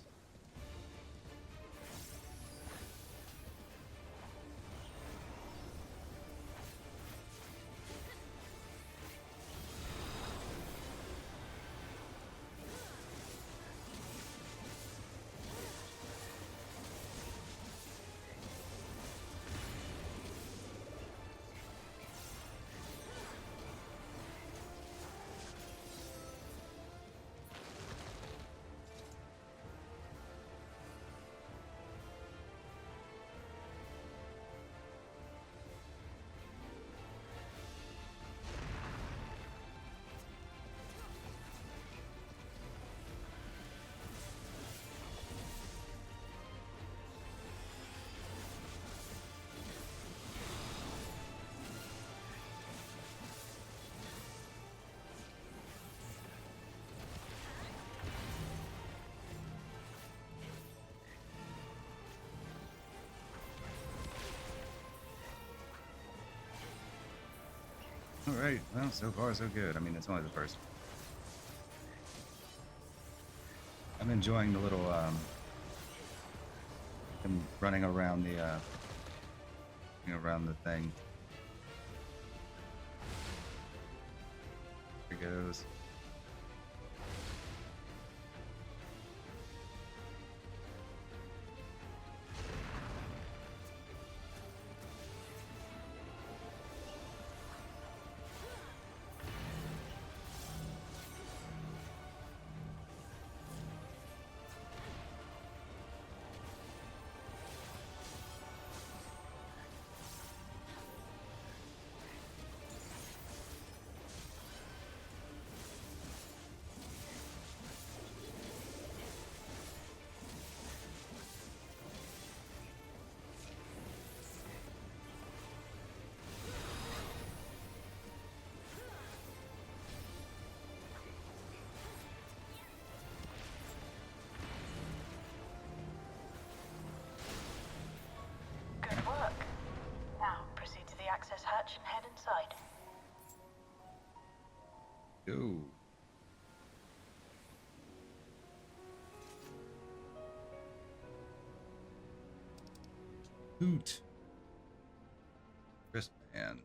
All right. Well, so far so good. I mean, it's only the first. I'm enjoying the little them running around the around the thing. There it goes. Good work. Now, proceed to the access hatch and head inside. Go. Hoot. Wristband.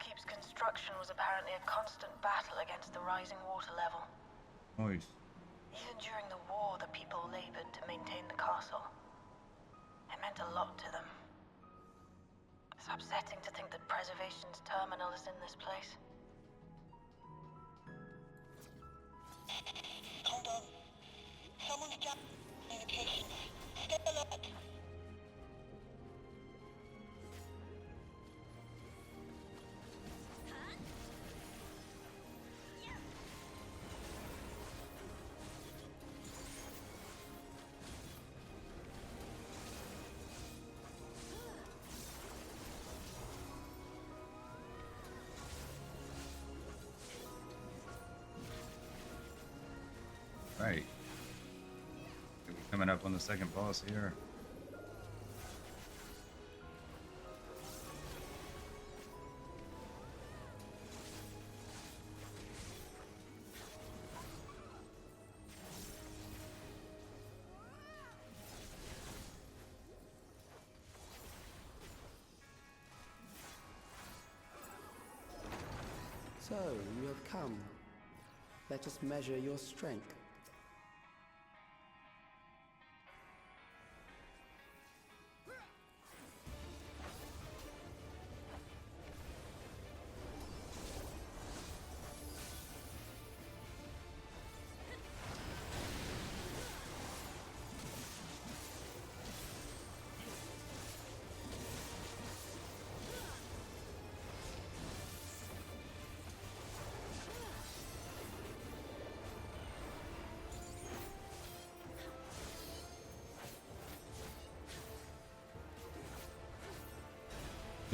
Underkeep's construction was apparently a constant battle against the rising water level. Nice. Even during the war, the people labored to maintain the castle. It meant a lot to them. It's upsetting to think that Preservation's terminal is in this place. Hold on. Someone's jamming communications. Stay alert. Right. We're coming up on the second boss here. So, you have come. Let us measure your strength.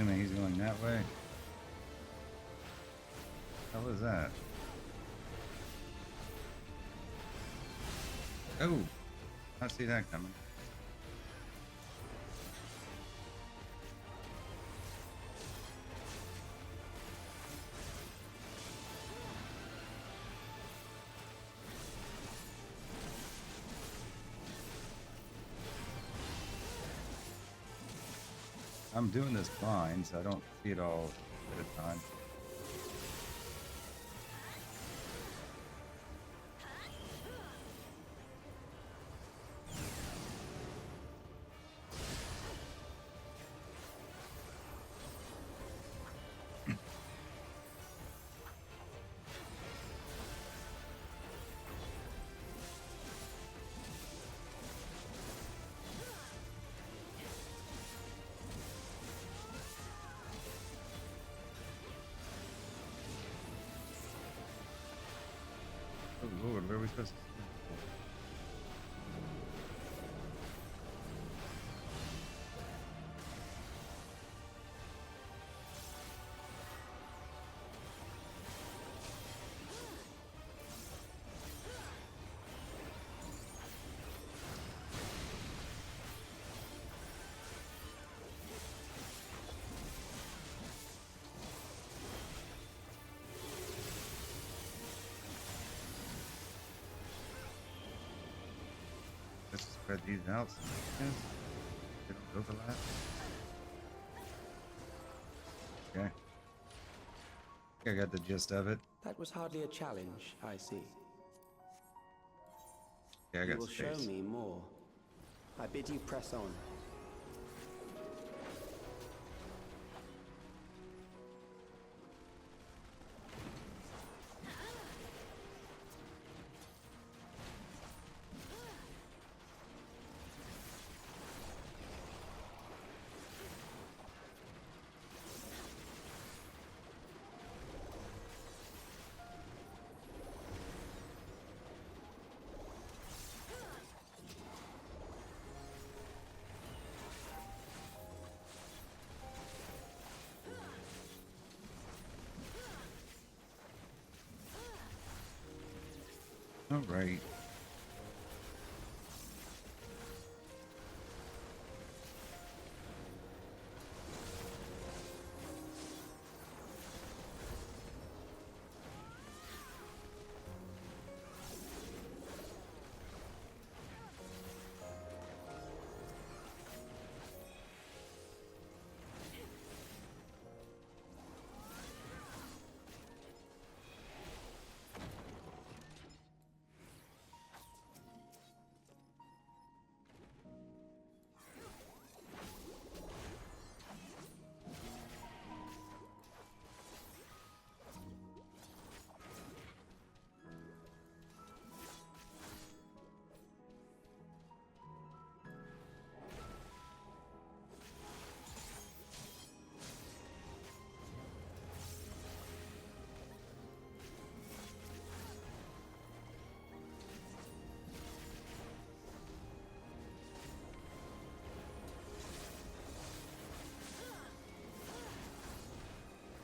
Assuming he's going that way. How was that? Oh, I see that coming. I'm doing this blind, so I don't see it all at a time. Oh Lord, where are we supposed to see? Let's spread these out so they don't overlap. Okay. I got the gist of it. That was hardly a challenge, I see. Yeah, I You got will space. show me more. I bid you press on. All right.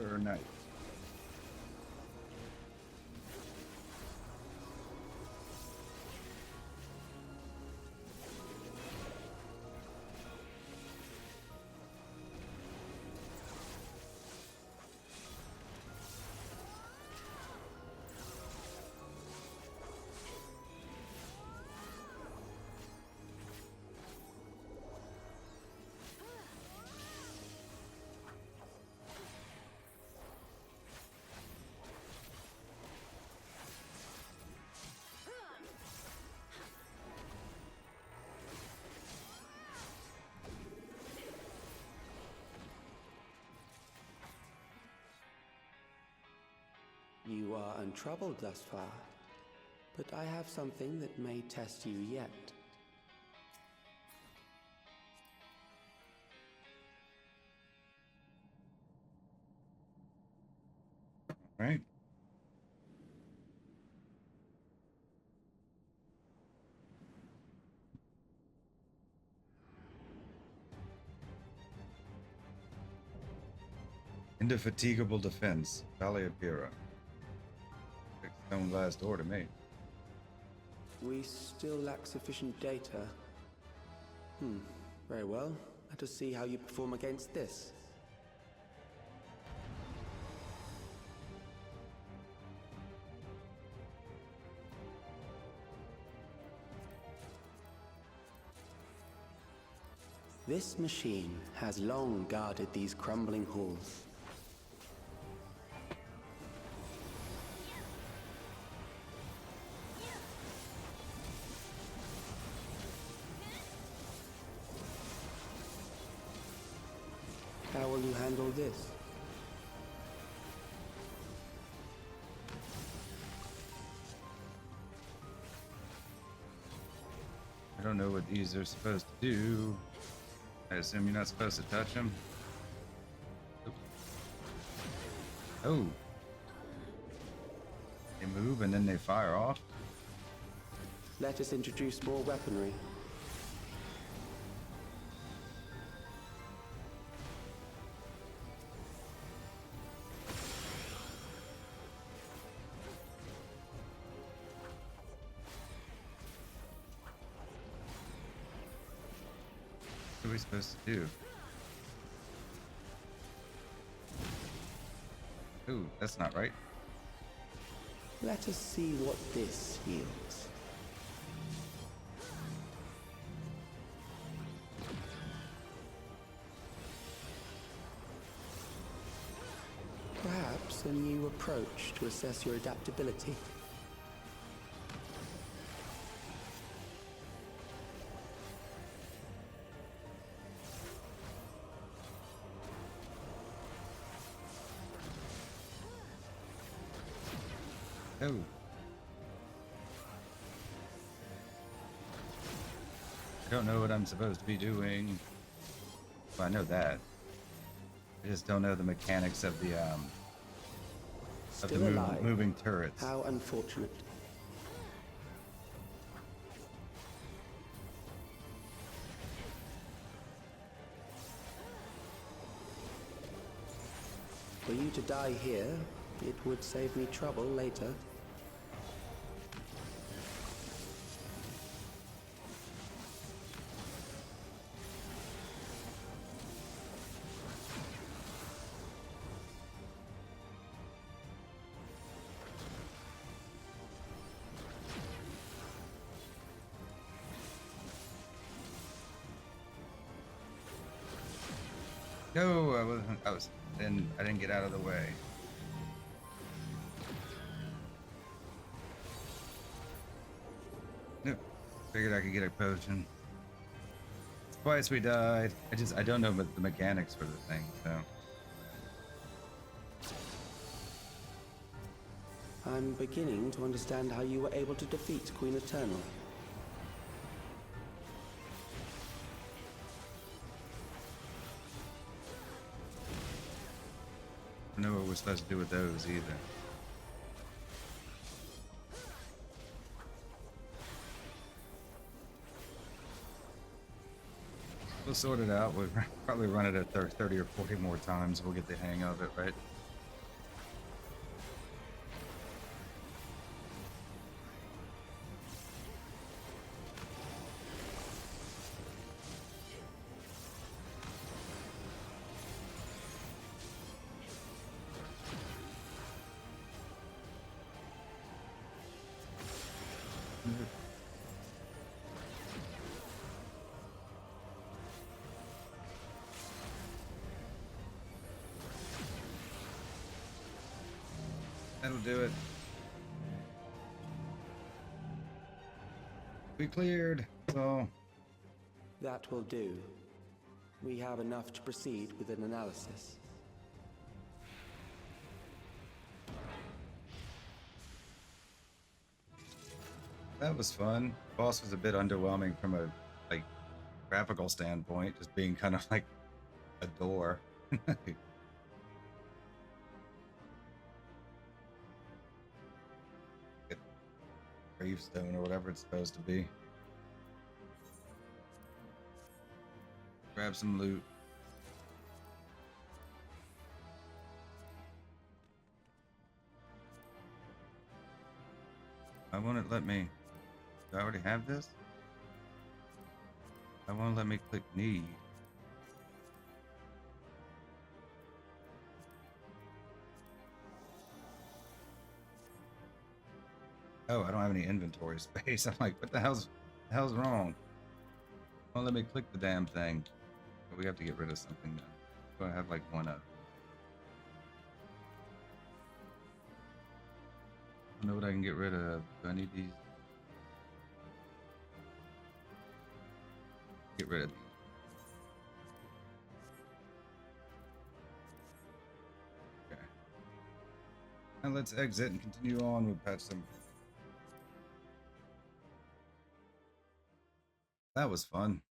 Or night. untroubled thus far, but I have something that may test you yet. Right. Indefatigable defense, Valley of Pira. Stone glass door to me. We still lack sufficient data. Very well. Let us see how you perform against this. This machine has long guarded these crumbling halls. How will you handle this? I don't know what these are supposed to do. I assume you're not supposed to touch them. Oh. They move and then they fire off. Let us introduce more weaponry. What are we supposed to do? Ooh, that's not right. Let us see what this yields. Perhaps a new approach to assess your adaptability. Oh. I don't know what I'm supposed to be doing. Well, I know that. I just don't know the mechanics of the moving turrets. How unfortunate. For you to die here, it would save me trouble later. No, I didn't get out of the way. Nope. Figured I could get a potion. Twice we died. I don't know the mechanics for the thing, so. I'm beginning to understand how you were able to defeat Queen Eternal. I don't know what we're supposed to do with those either. We'll sort it out. We'll probably run it at 30 or 40 more times. We'll get the hang of it, right? That'll do it. We cleared, so. That will do. We have enough to proceed with an analysis. That was fun. Boss was a bit underwhelming from a like graphical standpoint, just being kind of like a door. Gravestone or whatever it's supposed to be. Grab some loot. I want it let me. Do I already have this? I won't let me click need. Oh, I don't have any inventory space. I'm like, what the hell's wrong? Won't let me click the damn thing. But we have to get rid of something now. Do I have like one up? I know what I can get rid of. Do I need these? Get rid of these. Okay. Now let's exit and continue on with patch 7. That was fun.